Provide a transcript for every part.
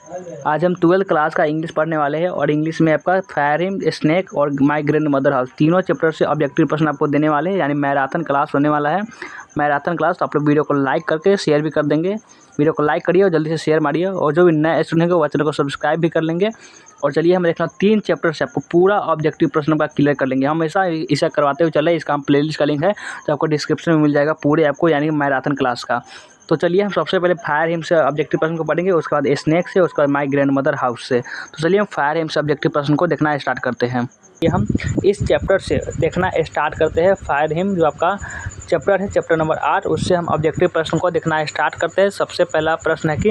आज हम 12th class का इंग्लिश पढ़ने वाले हैं और इंग्लिश में आपका फायर हिम, स्नेक और माय ग्रैंड मदर हाउस तीनों चैप्टर से ऑब्जेक्टिव प्रश्न आपको देने वाले हैं, यानी मैराथन क्लास होने वाला है। मैराथन क्लास, तो आप लोग वीडियो को लाइक करके शेयर भी कर देंगे। वीडियो को लाइक करिए और जल्दी से शेयर मारिए, और जो भी नए स्टूडेंट हैं वो चैनल को सब्सक्राइब भी कर लेंगे। और चलिए हम देखना 3 चैप्टर से आपको पूरा ऑब्जेक्टिव प्रश्न का क्लियर कर लेंगे। हम हमेशा इसे करवाते हुए चले। इसका हम प्लेलिस्ट का लिंक है तो आपको डिस्क्रिप्शन में मिल जाएगा पूरे आपको, यानी मैराथन क्लास का। तो चलिए हम सबसे पहले फायर हिम से ऑब्जेक्टिव प्रश्न को पढ़ेंगे, उसके बाद स्नेक से, उसके बाद माय ग्रैंड मदर हाउस से। तो चलिए हम फायर हिम से ऑब्जेक्टिव प्रश्न को देखना स्टार्ट करते हैं। ये हम इस चैप्टर से देखना स्टार्ट करते हैं। फायर हिम जो आपका चैप्टर है, चैप्टर नंबर 8, उससे हम ऑब्जेक्टिव प्रश्न को देखना स्टार्ट करते हैं। सबसे पहला प्रश्न है कि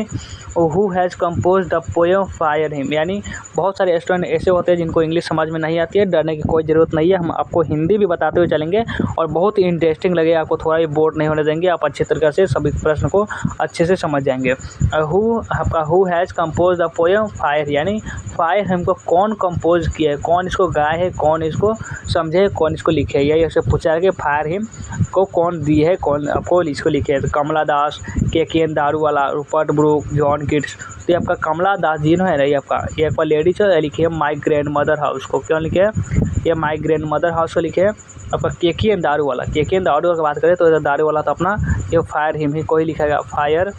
who has compose the poem fire him, यानी बहुत सारे स्टूडेंट ऐसे होते हैं जिनको इंग्लिश समझ में नहीं आती है। डरने की कोई ज़रूरत नहीं है, हम आपको हिंदी भी बताते हुए चलेंगे और बहुत ही इंटरेस्टिंग लगेगा, आपको थोड़ा भी बोर नहीं होने देंगे। आप अच्छी तरीके से सभी प्रश्न को अच्छे से समझ जाएंगे। Who has compose the poem fire, यानी फायर हिम को कौन कंपोज किया है, कौन इसको गाया है, कौन इसको समझे, कौन इसको लिखे है। यही उससे पूछा है कि फायर हिम को कौन दी है, कौन आपको इसको लिखे है। तो Kamala Das, K Daruwalla, Rupert Brooke, John Keats. तो ये आपका कमला दास जी है ना, ये आपका लेडीज है, लिखी है माय ग्रैंड मदर हाउस को। क्यों लिखे है ये माय ग्रैंड मदर हाउस को लिखे है। आपका के दारूवाला, के दारूवाला की बात करें तो दारूवाला तो अपना ये फायर हिम ही को ही लिखा गया। फायर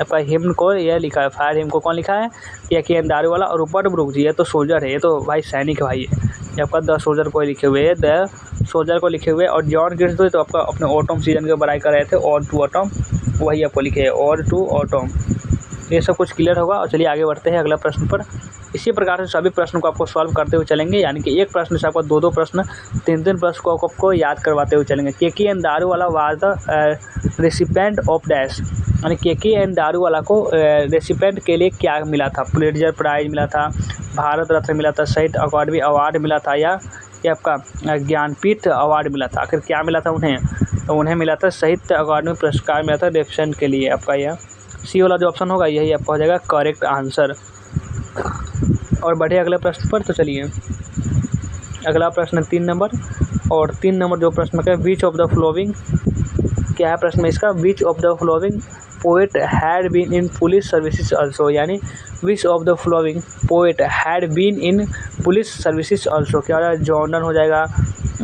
आपका हिम को यह लिखा है, फायर हिम को कौन लिखा है, के दारूवाला। और रूपर्ट ब्रूक जी, ये तो सोल्जर है, ये तो भाई सैनिक भाई है। ये आपका द सोल्जर को लिखे हुए है, द सोल्जर को लिखे हुए। और जॉन किट्स तो आपका अपने ऑटम सीजन के बड़ाई कर रहे थे, और टू ऑटम, वही आपको लिखे है, और टू ऑटम। ये सब कुछ क्लियर होगा। और चलिए आगे बढ़ते हैं अगला प्रश्न पर। इसी प्रकार से सभी प्रश्नों को आपको सॉल्व करते हुए चलेंगे, यानी कि एक प्रश्न से आपको 2-2 प्रश्न, 3-3 प्रश्न को आपको याद करवाते हुए चलेंगे। के Daruwalla was the recipient of dash, यानी के दारूवाला को रेसिपेंट के लिए क्या मिला था। पुलित्जर प्राइज मिला था, भारत रत्न मिला था, साहित्य अकादमी अवार्ड मिला था, या ये आपका ज्ञानपीठ अवार्ड मिला था। आखिर क्या मिला था उन्हें, तो उन्हें मिला था साहित्य अकादमी पुरस्कार मिला था रेसिपेंट के लिए। आपका यह सी वाला जो ऑप्शन होगा यही आपका हो जाएगा करेक्ट आंसर। और बढ़े अगले प्रश्न पर। तो चलिए अगला प्रश्न 3 नंबर, और 3 नंबर जो प्रश्न है, विच ऑफ द फ्लोइंग, क्या है प्रश्न में इसका, which of the following poet had been in police services also, यानी which of the following poet had been in police services also. क्या हो जाएगा, जॉर्डन हो जाएगा,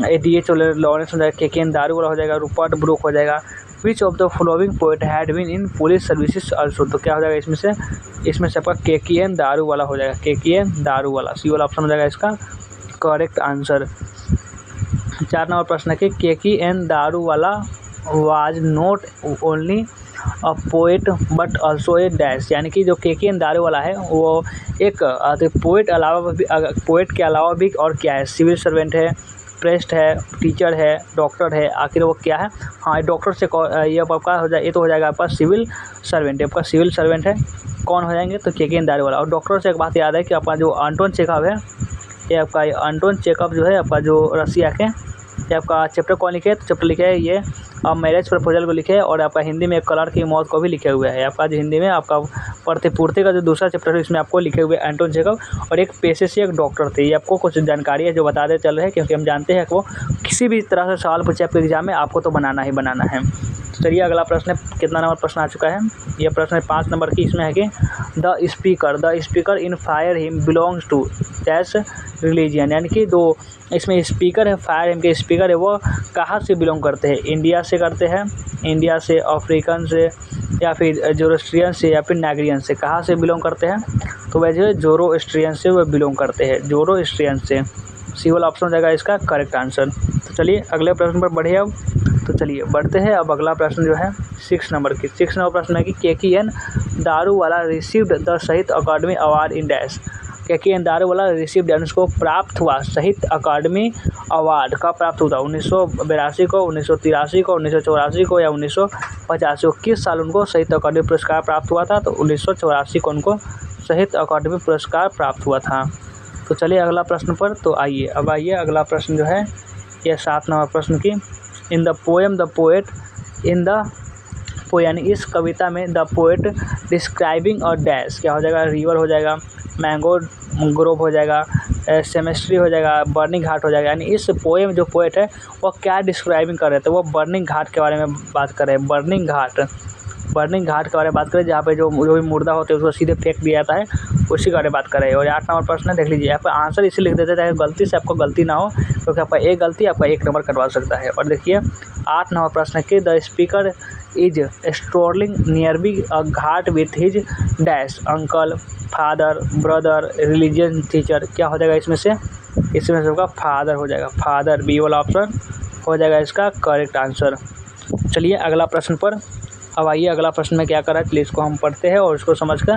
ADH लॉरेंस हो जाएगा, के दारूवाला हो जाएगा, रूपर्ट ब्रूक हो जाएगा। Which of the following poet had been in police services also, तो क्या हो जाएगा इसमें से आपका के दारूवाला हो जाएगा, के दारूवाला, सी वाला ऑप्शन हो जाएगा इसका करेक्ट आंसर। 4 नंबर प्रश्न है कि के Daruwalla was not only a poet but also a dash, यानी कि जो के दारूवाला है वो एक पोएट के अलावा भी और क्या है, सिविल सर्वेंट है, प्रेस्ट है, टीचर है, डॉक्टर है। आखिर वो क्या है, हाँ डॉक्टर से ये आपका हो जाए, ये तो हो जाएगा आपका सिविल सर्वेंट है, आपका सिविल सर्वेंट है। कौन हो जाएंगे, तो के दारूवाला। और डॉक्टर से एक बात याद है कि आपका जो एंटोन चेखव है, ये आपका एंटोन चेखव जो है आपका जो रसिया के, ये आपका चैप्टर कौन लिखे है, तो चैप्टर लिखे है ये मैरिज प्रपोजल को लिखे है। और आपका हिंदी में कलर की मौत को भी लिखे हुए है। आपका जो हिंदी में आपका प्रतिपूर्ति का जो दूसरा चैप्टर है इसमें आपको लिखे हुए एंटोन चेखव, और एक पेशे से एक डॉक्टर थे। ये आपको कुछ जानकारी है जो बताते चल रहे हैं, क्योंकि हम जानते हैं कि वो किसी भी तरह से सवाल पूछे आपके एग्जाम में, आपको तो बनाना ही बनाना है। तो चलिए अगला प्रश्न, कितना नंबर प्रश्न आ चुका है, यह प्रश्न है 5 नंबर की। इसमें है कि the speaker in fire him belongs to dash religion, यानी कि दो इसमें स्पीकर है, फायर हिम के स्पीकर है, वो कहाँ से बिलोंग करते हैं। इंडिया से करते हैं, इंडिया से, अफ्रीकन से, या फिर जोरोस्ट्रियन से, या फिर नागरियन से। कहाँ से बिलोंग करते हैं, तो वह जो है जोरोस्ट्रियन से वो बिलोंग करते हैं, जोरोस्ट्रियन से। सी वाला ऑप्शन हो जाएगा इसका करेक्ट आंसर। तो चलिए अगले प्रश्न पर बढ़े अब। तो चलिए बढ़ते हैं अब अगला प्रश्न जो है 6 नंबर की। 6 नंबर प्रश्न है कि के दारूवाला रिसीव्ड द साहित्य अकादमी अवार्ड इन डैश, के दारूवाला रिसीव्ड, यानी उसको प्राप्त हुआ साहित्य अकादमी अवार्ड। कब प्राप्त हुआ, 1982 को, 1983 को, 1984 को, या 1985 को। किस साल उनको साहित्य अकादमी पुरस्कार प्राप्त हुआ था, तो 1984 को उनको साहित्य अकादमी पुरस्कार प्राप्त हुआ था। तो चलिए अगला प्रश्न पर। तो आइए अगला प्रश्न जो है यह 7 नंबर प्रश्न की। इन the poem the poet in the यानी इस कविता में द पोएट डिस्क्राइबिंग और डैश, क्या हो जाएगा, रिवर हो जाएगा, मैंगो ग्रोव हो जाएगा, सेमेस्ट्री हो जाएगा, बर्निंग घाट हो जाएगा। यानी इस पोएम जो पोएट है वो क्या डिस्क्राइबिंग कर रहे थे, वो बर्निंग घाट के बारे में बात कर रहे हैं। बर्निंग घाट के बारे में बात करें, जहाँ पे जो भी मुर्दा होते हैं उसको सीधे फेंक दिया जाता है, उसी के बारे में बात कर रहे हैं। और 8 नंबर प्रश्न देख लीजिए, यहाँ पर आंसर इसे लिख देते हैं गलती से आपको गलती ना हो, क्योंकि आपका एक गलती आपका 1 नंबर कटवा सकता है। और देखिए 8 नंबर प्रश्न के the speaker is strolling near be a Ghat with his dash uncle, father, brother, religion teacher. क्या हो जाएगा इसमें से आपका फादर हो जाएगा, फादर। बी वाला ऑप्शन हो जाएगा इसका करेक्ट आंसर। चलिए अगला प्रश्न पर अब आइए, अगला प्रश्न में क्या करा है चलिए इसको हम पढ़ते हैं और इसको समझकर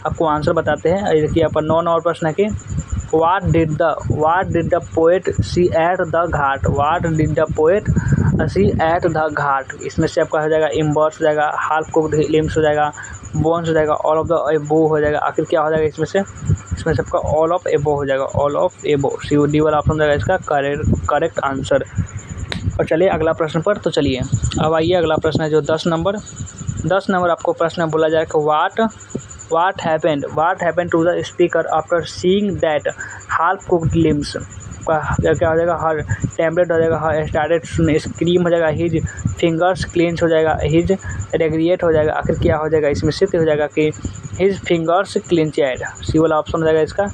आपको आंसर बताते हैं। देखिए यहाँ पर 9 नंबर प्रश्न है कि What did the poet see at the Ghat? What did the poet see at the घाट? इसमें से आपका हो जाएगा इम्बर्स हो जाएगा, हाफ कुक्ड लिम्स हो जाएगा, बोन्स हो जाएगा, ऑल ऑफ द एबो हो जाएगा। आखिर क्या हो जाएगा इसमें से आपका ऑल ऑफ एबो हो जाएगा, ऑल ऑफ एबो। डी वाला ऑप्शन हो जाएगा इसका करेक्ट आंसर। और चलिए अगला प्रश्न पर, तो चलिए अब आइए अगला प्रश्न है जो 10 नंबर आपको प्रश्न में बोला जाएगा What happened to the speaker after seeing that half cooked limbs? क्या हो जाएगा, हर टेम्पलेट हो जाएगा, हर स्टार्टेड स्क्रीम हो जाएगा, हिज फिंगर्स क्लेंच हो जाएगा, हिज रेग्रिएट हो जाएगा। आखिर क्या हो जाएगा इसमें से हो जाएगा कि हिज फिंगर्स क्लेंचेड। सी वाला ऑप्शन हो जाएगा इसका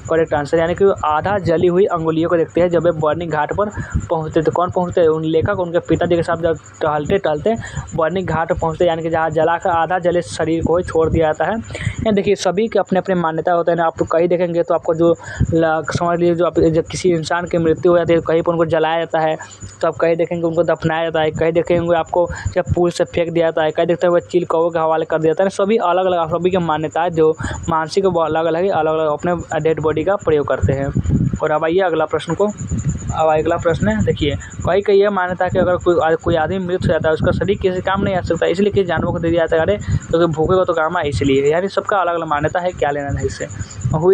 करेक्ट आंसर। यानी कि आधा जली हुई अंगुलियों को देखते हैं जब वे बर्निंग घाट पर पहुंचते। तो कौन पहुंचते हैं? उन लेखक उनके पिताजी के साथ जब टहलते बर्निंग घाट पर पहुंचते, यानी कि जहाँ जलाकर आधा जले शरीर को ही छोड़ दिया जाता है। या देखिए सभी के अपने अपने मान्यता होते हैं ना। आप कहीं देखेंगे तो आपको जो समझ लीजिए जब किसी इंसान की मृत्यु हो जाती है कहीं पर उनको जलाया जाता है, तो आप कहीं देखेंगे उनको दफनाया जाता है, कहीं देखेंगे आपको जब पुल से फेंक दिया जाता है, कहीं देखते हुए चील कौवे के हवाले कर दिया जाता है। सभी अलग अलग सभी की मान्यताएं जो मानसिक अलग अलग अपने डेड बॉडी का प्रयोग करते हैं। और अब आइए अगला प्रश्न है देखिए, कई यह मान्यता है कि अगर कोई आदमी मृत हो जाता है उसका शरीर किसी काम नहीं आ सकता, इसलिए कि जानवरों को दे दिया जाता है। अरे क्योंकि भूखेगा तो काम आए इसलिए। यानी सबका अलग अलग मान्यता है, क्या लेना है इससे। हु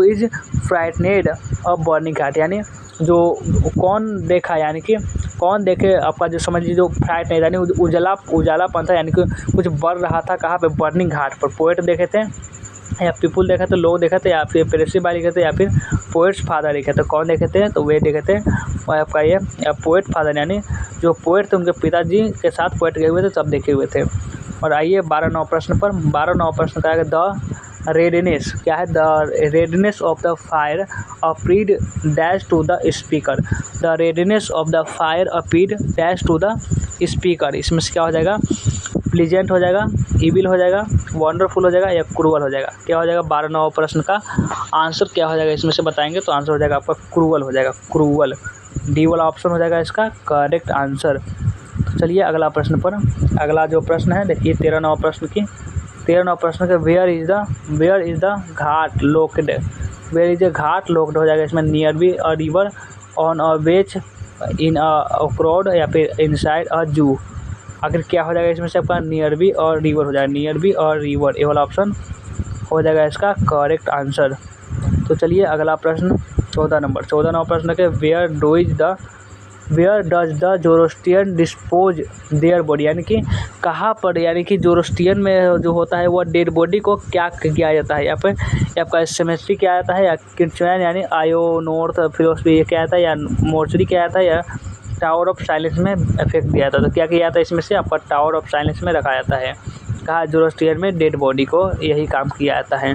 इज फ्राइटनेड ऑफ बर्निंग घाट, यानी जो कौन देखा, यानी कि कौन देखे आपका जो समझ लीजिए जो फ्राइट नहीं, यानी उजालापन था, यानी कि कुछ बढ़ रहा था कहाँ पे बर्निंग घाट पर। पोएट देखे थे या पीपुल देखे थे, लोग देखे थे, या फिर प्रेसी बाई देखे थे, या फिर पोएट्स फादर देखे थे। कौन देखे थे? तो वे देखे थे और आपका ये पोएट फादर, यानी जो पोएट थे उनके पिताजी के साथ पोएट गए हुए थे तब देखे हुए थे। और आइए 12 प्रश्न पर। 12 प्रश्न का है द रेडनेस, क्या है? The redness of the fire appeased dash to the speaker. The redness of the fire appeased dash to the speaker. इसमें से क्या हो जाएगा? प्लीजेंट हो जाएगा, इविल हो जाएगा, वंडरफुल हो जाएगा, या क्रूअल हो जाएगा। क्या हो जाएगा 12 प्रश्न का आंसर क्या हो जाएगा इसमें से बताएंगे, तो आंसर हो जाएगा आपका क्रूअल हो जाएगा, क्रूअल। डी वाला ऑप्शन हो जाएगा इसका करेक्ट आंसर। तो चलिए अगला प्रश्न पर। अगला जो प्रश्न है देखिए 13 प्रश्न के where is the ghat located. Where is the ghat located हो जाएगा इसमें near be a river, on a beach, in a crowd, या फिर इनसाइड अ जू। आखिर क्या हो जाएगा इसमें से आपका नियर बी और रिवर हो जाएगा, नियर बी और रिवर। ये वाला ऑप्शन हो जाएगा इसका करेक्ट आंसर। तो चलिए अगला प्रश्न 14 नंबर प्रश्न के where does the Zoroastrian dispose their body, यानी कि कहाँ पर, यानी कि जोरोस्ट्रियन में जो होता है वो डेड बॉडी को क्या किया जाता है। यहाँ पे आपका सेमेस्ट्री किया जाता है, या किचुएन यानी आयो नॉर्थ फिलोसफी ये क्या आता है, या मोर्चरी क्या आता है, या टावर ऑफ साइलेंस में फेंक दिया जाता है। तो क्या किया जाता है इसमें से आपका टावर ऑफ साइलेंस में रखा जाता है। कहा जोरोस्ट्रियन में डेड बॉडी को यही काम किया जाता है।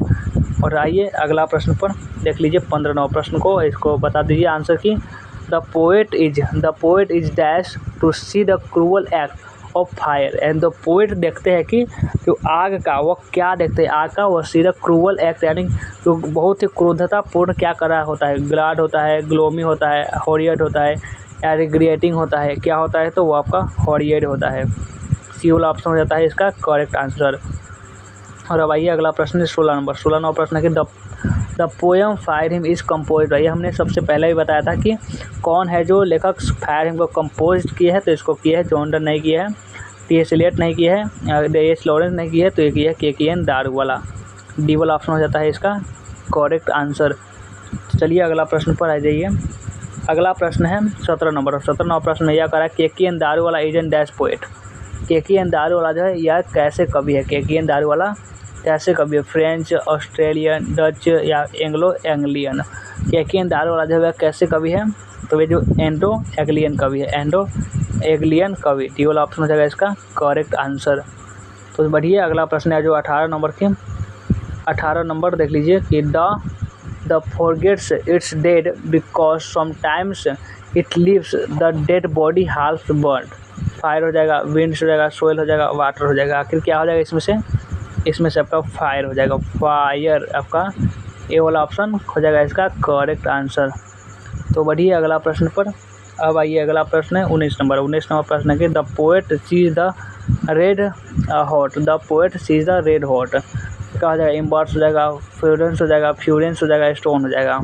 और आइए अगला प्रश्न पर देख लीजिए 15 प्रश्न को, इसको बता दीजिए आंसर की। The poet is dash to see the cruel act of fire, and the poet देखते हैं कि जो आग का वो क्या देखते हैं, आग का वो सी द क्रूअल एक्ट, यानी जो बहुत ही क्रोधतापूर्ण क्या कर रहा होता है, ग्लाड होता है, ग्लोमी होता है, हॉरियट होता है, या रिग्रेटिंग होता है, क्या होता है, तो वो आपका हॉरियड होता है। सी वाला ऑप्शन हो जाता है इसका करेक्ट आंसर। और अब आइए अगला प्रश्न 16 प्रश्न कि the poem fire him is compose. ये हमने सबसे पहले ही बताया था कि कौन है जो लेखक फायर हिम को कम्पोज किए हैं, तो इसको किया है जॉन डन नहीं किया है, टी.एस. एलियट नहीं किया है, एच. लॉरेंस नहीं किया है, तो ये किया है के.एन. दारुवाला। डी वाला ऑप्शन हो जाता है इसका करेक्ट आंसर। चलिए अगला प्रश्न पर आ जाइए। अगला प्रश्न है 17 प्रश्न में यह करा K. N.. Daruwala is an dash poet. K. N.. Daruwala जो है यह कैसे कवि है, के.एन. दारुवाला कैसे कवि है? फ्रेंच, ऑस्ट्रेलियन, डच, या एंग्लो एंग्लियन। के.एन. दारुवाला जो है कैसे कवि है, तो वे जो एंडो एग्लियन कवि है, एंडो एग्लियन कवि। डी वाला ऑप्शन हो जाएगा इसका करेक्ट आंसर। तो बढ़िए अगला प्रश्न है जो 18 नंबर के 18 नंबर देख लीजिए कि the forgets it's dead because sometimes it leaves the dead body half burn. Fire हो जाएगा, विंड्स हो जाएगा, सोइल हो जाएगा, वाटर हो जाएगा। आखिर क्या हो जाएगा इसमें से आपका फायर हो जाएगा। फायर आपका ए वाला ऑप्शन हो जाएगा इसका करेक्ट आंसर। तो बढ़िए अगला प्रश्न पर। अब आइए अगला प्रश्न है 19 नंबर। 19 नंबर प्रश्न है कि the poet sees the red hot. The poet sees the red hot क्या हो जाएगा? इम्बर्स हो जाएगा, फ्यूरेंस हो जाएगा, फ्यूरेंस हो जाएगा, स्टोन हो जाएगा।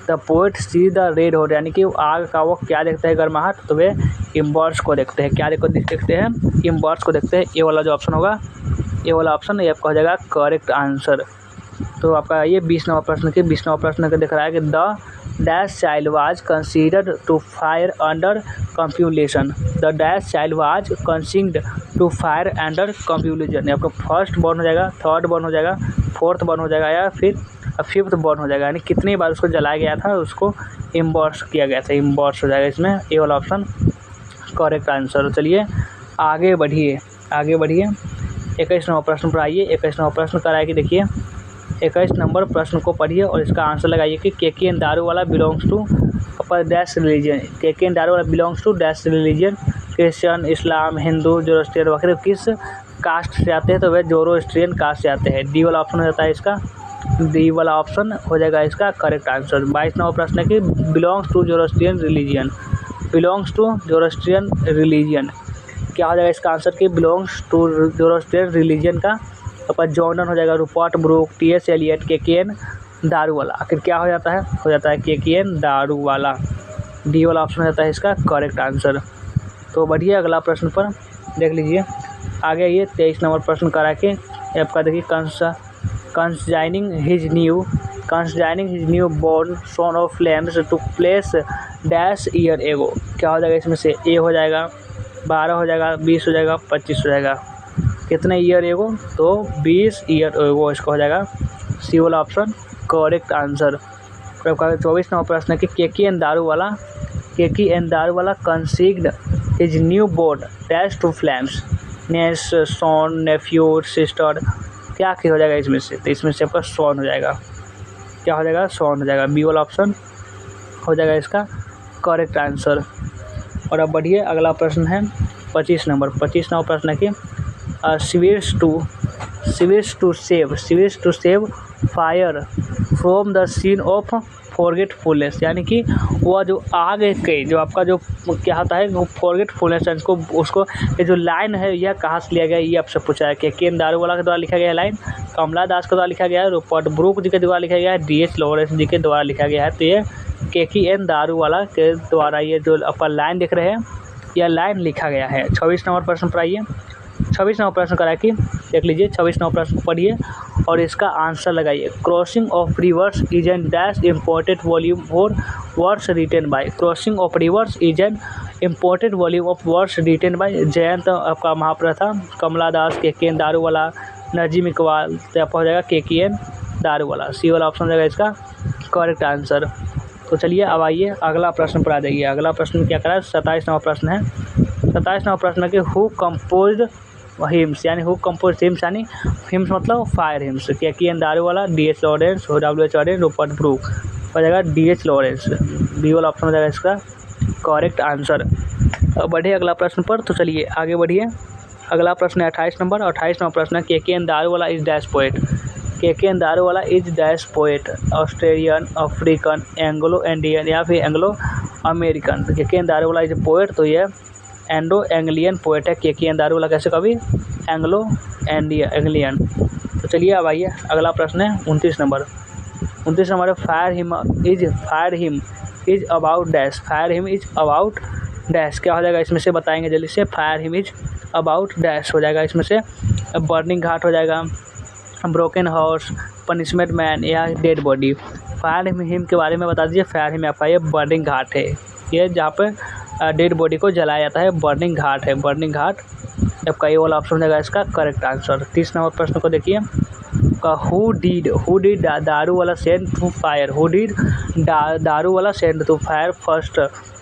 The poet sees the red hot यानी कि आग का वो क्या देखते हैं गर्माहट, तो वे इम्बर्स को देखते हैं। क्या देखते हैं? इम्बर्स को देखते हैं। ये वाला जो ऑप्शन होगा, ये वाला ऑप्शन ये आपका हो जाएगा करेक्ट आंसर। तो आपका ये 20 नंबर प्रश्न के 20 नंबर प्रश्न का दिख रहा है कि the dash child was considered to fire under compulsion. The dash child was considered to fire under compulsion. आपका फर्स्ट बॉर्न हो जाएगा, थर्ड बॉर्न हो जाएगा, फोर्थ बॉर्न हो जाएगा या फिर फिफ्थ बॉर्न हो जाएगा। यानी कितनी बार उसको जलाया गया था, उसको इम्बर्स किया गया था। इम्बर्स हो जाएगा इसमें ए वाला ऑप्शन करेक्ट आंसर। चलिए आगे बढ़िए 21 नंबर प्रश्न पर आइए। 21 नंबर प्रश्न कराया कि देखिए 21 नंबर प्रश्न को पढ़िए और इसका आंसर लगाइए कि K K N Daruwalla belongs to upper dash religion. K K N Daruwalla belongs to dash religion. Christian, Islam, Hindu, Zoroastrian वगैरह किस कास्ट से आते हैं, तो वह जोरोस्ट्रियन कास्ट से आते हैं। डी वाला ऑप्शन हो जाता है इसका, डी वाला ऑप्शन हो जाएगा इसका करेक्ट आंसर। 22 नंबर प्रश्न है कि belongs to Zoroastrian religion. Belongs to Zoroastrian religion क्या हो जाएगा इसका आंसर कि बिलोंग्स टू जोरोस्ट्रियन रिलीजन का आपका जॉर्डन हो जाएगा, Rupert Brooke, T S. Eliot, K K N Daruwalla. आखिर क्या हो जाता है केकेएन दारूवाला। डी वाला ऑप्शन हो जाता है इसका करेक्ट आंसर। तो बढ़िए अगला प्रश्न पर देख लीजिए। आगे ये 23 नंबर प्रश्न करा के आपका देखिए consigning his newborn son of flames to place dash year ago. क्या हो जाएगा इसमें से? ए हो जाएगा, 12 हो जाएगा, 20 हो जाएगा, 25 हो जाएगा। कितने ईयर एगो? तो 20 ईयर एगो इसका हो जाएगा सी वाला ऑप्शन करेक्ट आंसर। फिर आपका 24 नंबर प्रश्न है कि K K N Daruwalla consigned his newborn dash to flames niece son nephew sister. क्या हो जाएगा इसमें से? तो इसमें से आपका सॉन हो जाएगा। क्या हो जाएगा? सॉन हो जाएगा। बी वाला ऑप्शन हो जाएगा इसका करेक्ट आंसर। और अब बढ़िए अगला प्रश्न है 25 नंबर प्रश्न है कि switch to save fire from the scene of forgetfulness. यानी कि वह जो आग के जो आपका जो क्या होता है वो फॉरगेटफुलनेस उसको ये जो लाइन है यह कहाँ से लिया गया, ये आपसे पूछा है। केकेएन दारूवाला के द्वारा लिखा गया है लाइन, कमला दास के द्वारा लिखा गया है, रूपर्ट ब्रूक जी के द्वारा लिखा गया है, डी.एच. लॉरेंस जी के द्वारा लिखा गया है। तो ये केकेएन दारूवाला के द्वारा ये जो अपन लाइन देख रहे हैं यह लाइन लिखा गया है। 26 नंबर प्रश्न पर आइए। 26 नंबर प्रश्न करा कि देख लीजिए 26 नंबर प्रश्न पढ़िए और इसका आंसर लगाइए। Crossing of reverse is an dash imported volume for words written by. Crossing of reverse is an imported volume of words written by Jayant आपका महाप्रथा, कमला दास, केकेएन दारूवाला, नजीम इकबाल। तो आपका हो जाएगा केकेएन दारूवाला। सी वाला ऑप्शन हो जाएगा इसका करेक्ट आंसर। तो चलिए अब आइए अगला प्रश्न पर आ जाइए। अगला प्रश्न क्या करा है? 27 नंबर प्रश्न है। 27 नंबर प्रश्न है कि हु कंपोज्ड हिम्स। यानी हु कंपोज हिम्स यानी हिम्स मतलब fire hymns. K K N Daruwalla, D H. Lawrence, W H. Lawrence, Rupert Brooke. हो जाएगा डी.एच. लॉरेंस। बी वाला ऑप्शन हो जाएगा इसका करेक्ट आंसर। अब बढ़िए अगला प्रश्न पर। तो चलिए आगे बढ़िए। अगला प्रश्न है 28 नंबर। 28 नंबर प्रश्न है K K N Daruwalla is dash poet. K K N Daruwalla is dash poet. Australian, African, Anglo Indian या फिर एंग्लो अमेरिकन। तो केकेएन दारूवाला इज पोएट, तो ये एंडो एंग्लियन पोएट है। केकेएन दारूवाला कैसे कभी एंग्लो एंग्लियन। तो चलिए अब आइए अगला प्रश्न है 29 number. 29 number fire him is about dash. Fire him is about dash. क्या हो जाएगा इसमें से? बताएंगे जल्दी से। Fire him is about dash हो जाएगा इसमें से बर्निंग घाट हो जाएगा, ब्रोकन हॉर्स, पनिशमेंट मैन या डेड बॉडी। फायर हिम के बारे में बता दीजिए। फायर हिम आपका ये बर्निंग घाट है, ये जहाँ पे डेड बॉडी को जलाया जाता है बर्निंग घाट है। बर्निंग घाट आपका ये वाला ऑप्शन हो जाएगा इसका करेक्ट आंसर। 30 नंबर प्रश्न को देखिए। Who did Daruwalla send to fire. Who did Daruwalla send to fire first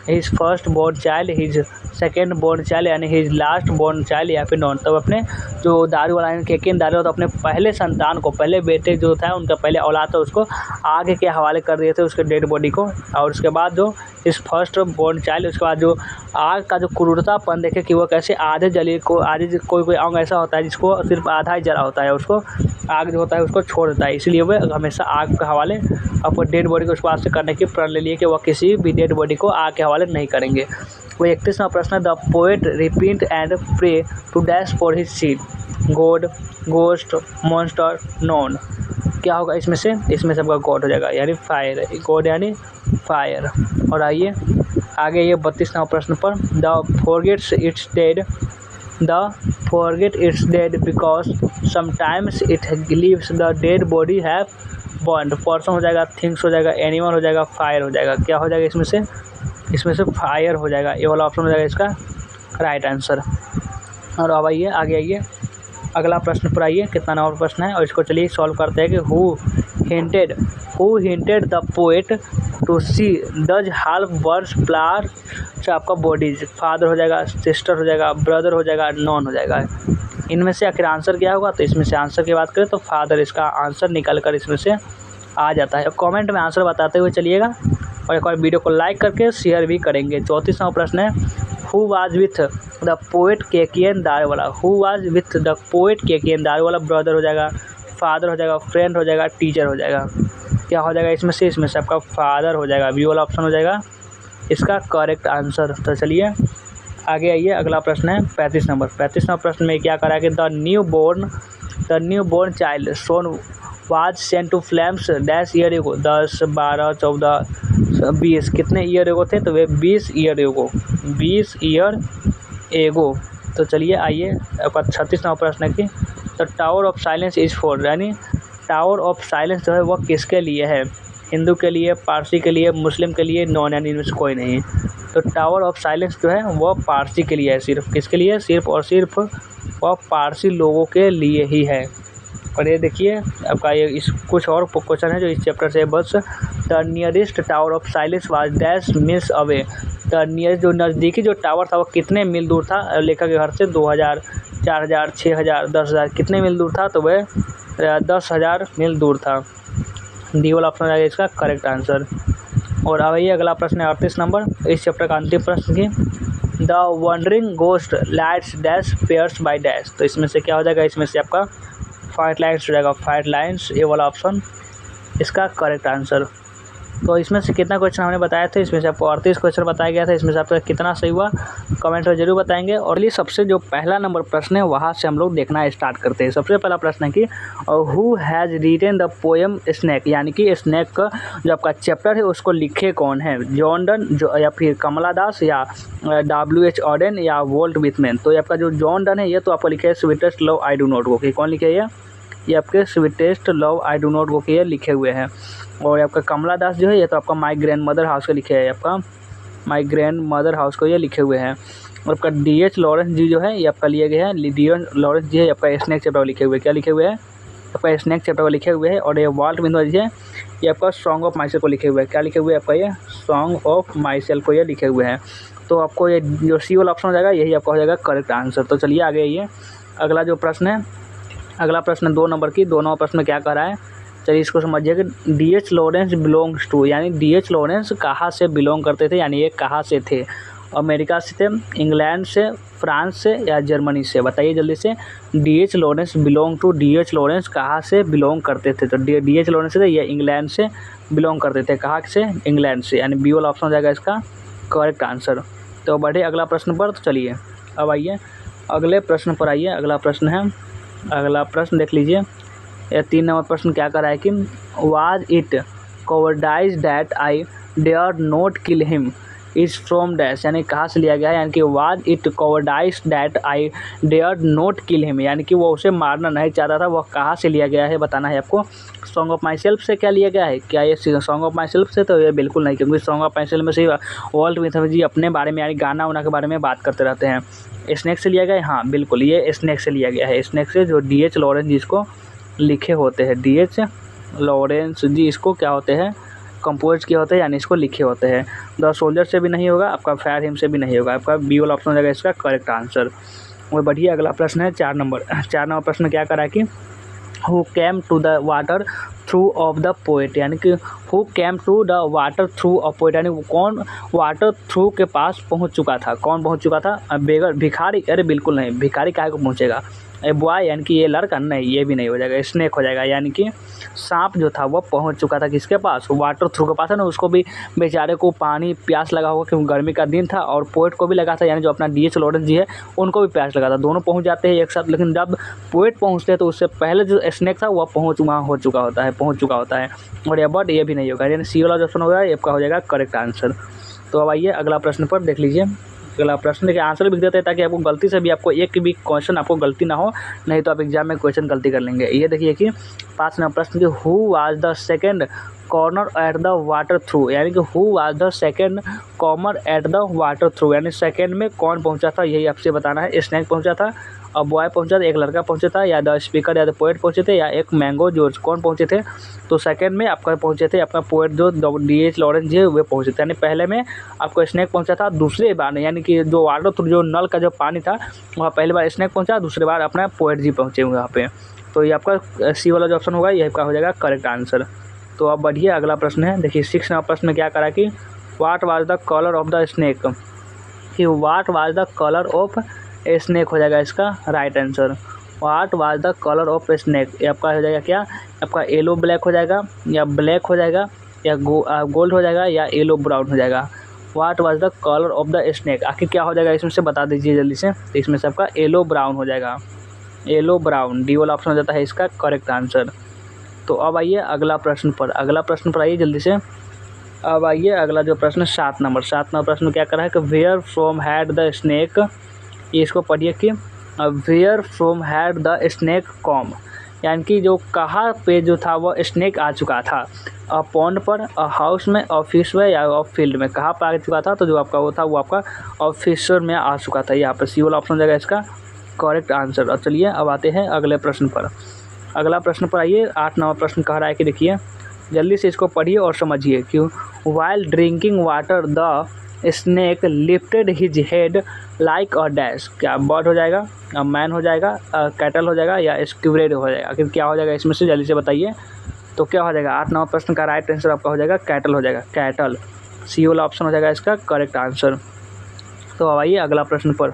his first born child, his second born child यानी हिज लास्ट बोर्न चाइल्ड या फिर नॉन। तब अपने जो दारू वाला केकेन दारू तो अपने पहले संतान को, पहले बेटे जो था उनका पहले औलाद था उसको आग के हवाले कर दिए थे उसके डेड बॉडी को। और उसके बाद जो इस फर्स्ट बोर्न चाइल्ड, उसके बाद जो आग का जो क्रूरतापन देखे कि वो कैसे आधे जली को आधे कोई अंग ऐसा होता है जिसको सिर्फ आधा ही जला होता है, उसको आग जो होता है उसको छोड़ देता है। इसलिए वह हमेशा आग के हवाले अपने डेड बॉडी को उसको आज से करने की प्रण ले लिए कि वह किसी भी डेड बॉडी को आग के हवाले नहीं करेंगे। वो 31वां प्रश्न है, the poet repeat and pray to dash for his seed, God, ghost, monster, none. क्या होगा इसमें से आपका गॉड हो जाएगा यानी फायर, गॉड यानी फायर। और आइए आगे ये 32वां प्रश्न पर, the forgets it's dead, the forget it's dead because sometimes it leaves the dead body have burned. Person हो जाएगा, थिंग्स हो जाएगा, एनिमल हो जाएगा, फायर हो जाएगा। क्या हो जाएगा इसमें से फायर हो जाएगा, ये वाला ऑप्शन हो जाएगा इसका राइट आंसर। और अब आइए आगे आइए अगला प्रश्न पर आइए, कितना नंबर प्रश्न है और इसको चलिए सॉल्व करते हैं कि who hinted the poet to see does half birds flower से आपका बॉडीज, फादर हो जाएगा, सिस्टर हो जाएगा, ब्रदर हो जाएगा, नॉन हो जाएगा। इनमें से आखिर आंसर क्या होगा, तो इसमें से आंसर की बात करें तो फादर इसका आंसर निकल कर इसमें से आ जाता है। कमेंट में आंसर बताते हुए चलिएगा और एक और वीडियो को लाइक करके शेयर भी करेंगे। 34वां प्रश्न है, who was with the poet K K N Daruwalla, who was with the poet K K N Daruwalla, brother हो जाएगा, फादर हो जाएगा, फ्रेंड हो जाएगा, टीचर हो जाएगा। क्या हो जाएगा इसमें से आपका फादर हो जाएगा, बी वाला ऑप्शन हो जाएगा इसका करेक्ट आंसर। तो चलिए आगे आइए अगला प्रश्न है 35 नंबर। 35वां प्रश्न में क्या करा कि the new born child son was sent to flames dash year ago, 10, 12, 14, 20 कितने ईयर एगो थे, तो वे 20 ईयर एगो। तो चलिए आइए आपका 36वां प्रश्न है कि the tower of silence is for, यानी टावर ऑफ साइलेंस जो है वह किसके लिए है, हिंदू के लिए, पारसी के लिए, मुस्लिम के लिए, नॉन यानी इनमें से कोई नहीं। तो टावर ऑफ साइलेंस जो है वह पारसी के लिए है, सिर्फ किसके लिए, सिर्फ और सिर्फ वह पारसी लोगों के लिए ही है। और ये देखिए आपका ये इस कुछ और क्वेश्चन है जो इस चैप्टर से बस, the nearest tower of silence was dash meals away, the nearest जो नज़दीकी जो टावर था वो कितने मील दूर था लेखक के घर से, 2000, 4000, 6000, 10,000 कितने मील दूर था, तो वह 10,000 मील दूर था। डी वाला ऑप्शन है इसका करेक्ट आंसर। और अब ये अगला प्रश्न है 38 नंबर, इस चैप्टर का अंतिम प्रश्न की, the wondering ghost lights dash pairs by dash. तो इसमें से क्या हो जाएगा, इसमें से आपका फाइट लाइन्स हो जाएगा, फाइट लाइन्स, ये वाला ऑप्शन इसका करेक्ट आंसर। तो इसमें से कितना क्वेश्चन हमने बताया था, इसमें से आपको 38 क्वेश्चन बताया गया था, इसमें से आपका कितना सही हुआ कमेंट में जरूर बताएंगे। और ये सबसे जो पहला नंबर प्रश्न है वहाँ से हम लोग देखना स्टार्ट करते हैं। सबसे पहला प्रश्न है कि who has written the poem snake, यानी कि स्नेक का जो आपका चैप्टर है उसको लिखे कौन है, जॉन डन जो या फिर कमला दास या W.H. ऑडेन या वोल्ट विथमैन। तो ये आपका जो जॉन डन है ये तो आपको लिखे है sweetest love I do not go की, कौन लिखे है ये आपके sweetest love I do not go के ये लिखे हुए हैं। और आपका कमला दास जो है ये तो आपका माई ग्रैंड मदर हाउस को लिखे है, आपका माई ग्रैंड मदर हाउस को ये लिखे हुए हैं। और आपका D.H. लॉरेंस जी जो है ये आपका लिए गए हैं, D.H. लॉरेंस जी है आपका स्नेक चैप्टर लिखे हुए, क्या लिखे हुए हैं, आपका स्नेक चैप्टर को लिखे हुए हैं। और ये वाल्ट विथमैन जी है ये आपका सॉन्ग ऑफ माई सेल्फ को लिखे हुए हैं, क्या लिखे हुए हैं आपका ये सॉन्ग ऑफ माई सेल्फ को ये लिखे हुए हैं। तो आपको ये जो सी वाला ऑप्शन हो जाएगा यही आपका हो जाएगा करेक्ट आंसर। तो चलिए आगे ये अगला जो प्रश्न है, अगला प्रश्न 2 नंबर की, 2 नंबर प्रश्न में क्या कह रहा है, चलिए इसको समझिए कि D.H. लॉरेंस बिलोंग्स टू, यानी D.H. लॉरेंस कहाँ से बिलोंग करते थे, यानी ये कहाँ से थे, अमेरिका से थे, इंग्लैंड से, फ्रांस से या जर्मनी से, बताइए जल्दी से। D.H. Lawrence belong to, D.H. Lawrence कहाँ से बिलोंग करते थे, तो D.H. लॉरेंस से ये इंग्लैंड से बिलोंग करते थे, कहाँ से, इंग्लैंड से, यानी बी वाला ऑप्शन हो जाएगा इसका करेक्ट आंसर। तो बढ़े अगला प्रश्न पर। तो चलिए अब आइए अगले प्रश्न पर आइए, अगला प्रश्न है, अगला प्रश्न देख लीजिए। यह 3 नंबर प्रश्न क्या कर रहा है कि was it cowardice that I dare not kill him is from dash, यानी कहाँ से लिया गया है, यानी कि was it cowardice that I dare not kill him, यानी कि वो उसे मारना नहीं चाहता था, वह कहाँ से लिया गया है बताना है आपको। सॉन्ग ऑफ माई सेल्फ से क्या लिया गया है, क्या ये सॉन्ग ऑफ माई सेल्फ से, तो ये बिल्कुल नहीं, क्योंकि सॉन्ग ऑफ माई सेल्फ में से वॉल्ट विथमैन जी अपने बारे में यानी गाना उना के बारे में बात करते रहते हैं। स्नेक से लिया गया है, हाँ बिल्कुल ये स्नेक से लिया गया है, स्नेक से जो D.H. लॉरेंस जी इसको लिखे होते हैं, D.H. लॉरेंस जी इसको क्या होते हैं कंपोज किए होते हैं यानी इसको लिखे होते हैं। द सोल्जर से भी नहीं होगा, आपका फायर हिम से भी नहीं होगा, आपका बी वाला ऑप्शन हो जाएगा इसका करेक्ट आंसर। और बढ़िया अगला प्रश्न है 4 नंबर। 4 नंबर प्रश्न क्या करा कि who came to the water through of the poet, यानी कि who came to the water through of poet, यानी कौन वाटर थ्रू के पास पहुंच चुका था, कौन पहुंच चुका था? बेगर, भिखारी? अरे बिल्कुल नहीं, भिखारी काहे को पहुंचेगा? ए बॉय यानी कि ये लड़का, नहीं ये भी नहीं हो जाएगा, स्नेक हो जाएगा, यानी कि सांप जो था वो पहुंच चुका था किसके पास? वाटर थ्रू के पास है ना, उसको भी बेचारे को पानी प्यास लगा होगा क्योंकि गर्मी का दिन था, और पोएट को भी लगा था, यानी जो अपना डी.एच. लॉरेंस जी है उनको भी प्यास लगा था, दोनों पहुंच जाते हैं एक साथ। लेकिन जब पोएट पहुंचते हैं तो उससे पहले जो स्नेक था वह वहाँ हो चुका होता है, पहुँच चुका होता है। और बट ये भी नहीं होगा, यानी सी वाला जो ऑप्शन होगा ये आपका हो जाएगा करेक्ट आंसर। तो अब आइए अगला प्रश्न पर देख लीजिए। अगला प्रश्न देखिए, आंसर लिख देते हैं ताकि आपको गलती से भी आपको एक भी क्वेश्चन आपको गलती ना हो, नहीं तो आप एग्जाम में क्वेश्चन गलती कर लेंगे। ये देखिए कि 5 नंबर प्रश्न की who was the second corner at the water through, यानी कि who was the second corner at the water through, यानी सेकंड में कौन पहुंचा था यही आपसे बताना है। स्नेक पहुंचा था, और बॉय पहुंचा था, एक लड़का पहुंचा था, या द स्पीकर या द पोएट पहुंचे थे, या एक मैंगो जॉर्ज, कौन पहुंचे थे? तो सेकंड में आपका पहुंचे थे आपका पोएट जो डी.एच. लॉरेंस जी वे पहुंचे थे, यानी पहले में आपको स्नेक पहुंचा था, दूसरे बार यानी कि जो वाटर थ्रू जो नल का जो पानी था वहाँ पहली बार स्नेक पहुंचा, दूसरी बार अपना पोएट जी पहुंचे हुए वहाँ पे। तो ये आपका सी वाला जो ऑप्शन होगा ये आपका हो जाएगा करेक्ट आंसर। तो अब बढ़िए अगला प्रश्न है, देखिए 6 नंबर प्रश्न में क्या करा कि what was the colour of the snake, कि what was the colour of a snake हो जाएगा इसका right answer. What was the colour of a snake, ये आपका हो जाएगा क्या? आपका येलो ब्लैक हो जाएगा, या ब्लैक हो जाएगा, या गोल्ड हो जाएगा, या येलो ब्राउन हो जाएगा। What was the colour of the snake, आखिर क्या हो जाएगा इसमें से बता दीजिए जल्दी से। तो इसमें से आपका येलो ब्राउन हो जाएगा, येलो ब्राउन, डी वाला ऑप्शन हो जाता है इसका करेक्ट आंसर। तो अब आइए अगला प्रश्न पर, अगला प्रश्न पर आइए जल्दी से। अब आइए अगला जो प्रश्न 7 नंबर प्रश्न क्या कर रहा है कि where from had the snake, ये इसको पढ़िए कि where from had the snake come, यानी कि जो कहाँ पे जो था वो स्नेक आ चुका था? अ पॉन्ड पर, अ हाउस में, ऑफिस में, या फील्ड में, कहाँ पर आ चुका था? तो जो आपका वो था वो आपका ऑफिसर में आ चुका था, यहाँ पर सी वाला ऑप्शन हो जाएगा इसका करेक्ट आंसर। और चलिए अब आते हैं अगले प्रश्न पर। अगला प्रश्न पर आइए, 8 नंबर प्रश्न कह रहा है कि देखिए जल्दी से इसको पढ़िए और समझिए कि while drinking water the snake lifted his head like a dash, क्या बर्ड हो जाएगा, मैन हो जाएगा, कैटल हो जाएगा, या स्क्विड हो जाएगा? आखिर क्या हो जाएगा इसमें से जल्दी से बताइए। तो क्या हो जाएगा 8 नंबर प्रश्न का राइट आंसर आपका हो जाएगा कैटल हो जाएगा, कैटल, सी वाला ऑप्शन हो जाएगा इसका करेक्ट आंसर। तो अब आइए अगला प्रश्न पर,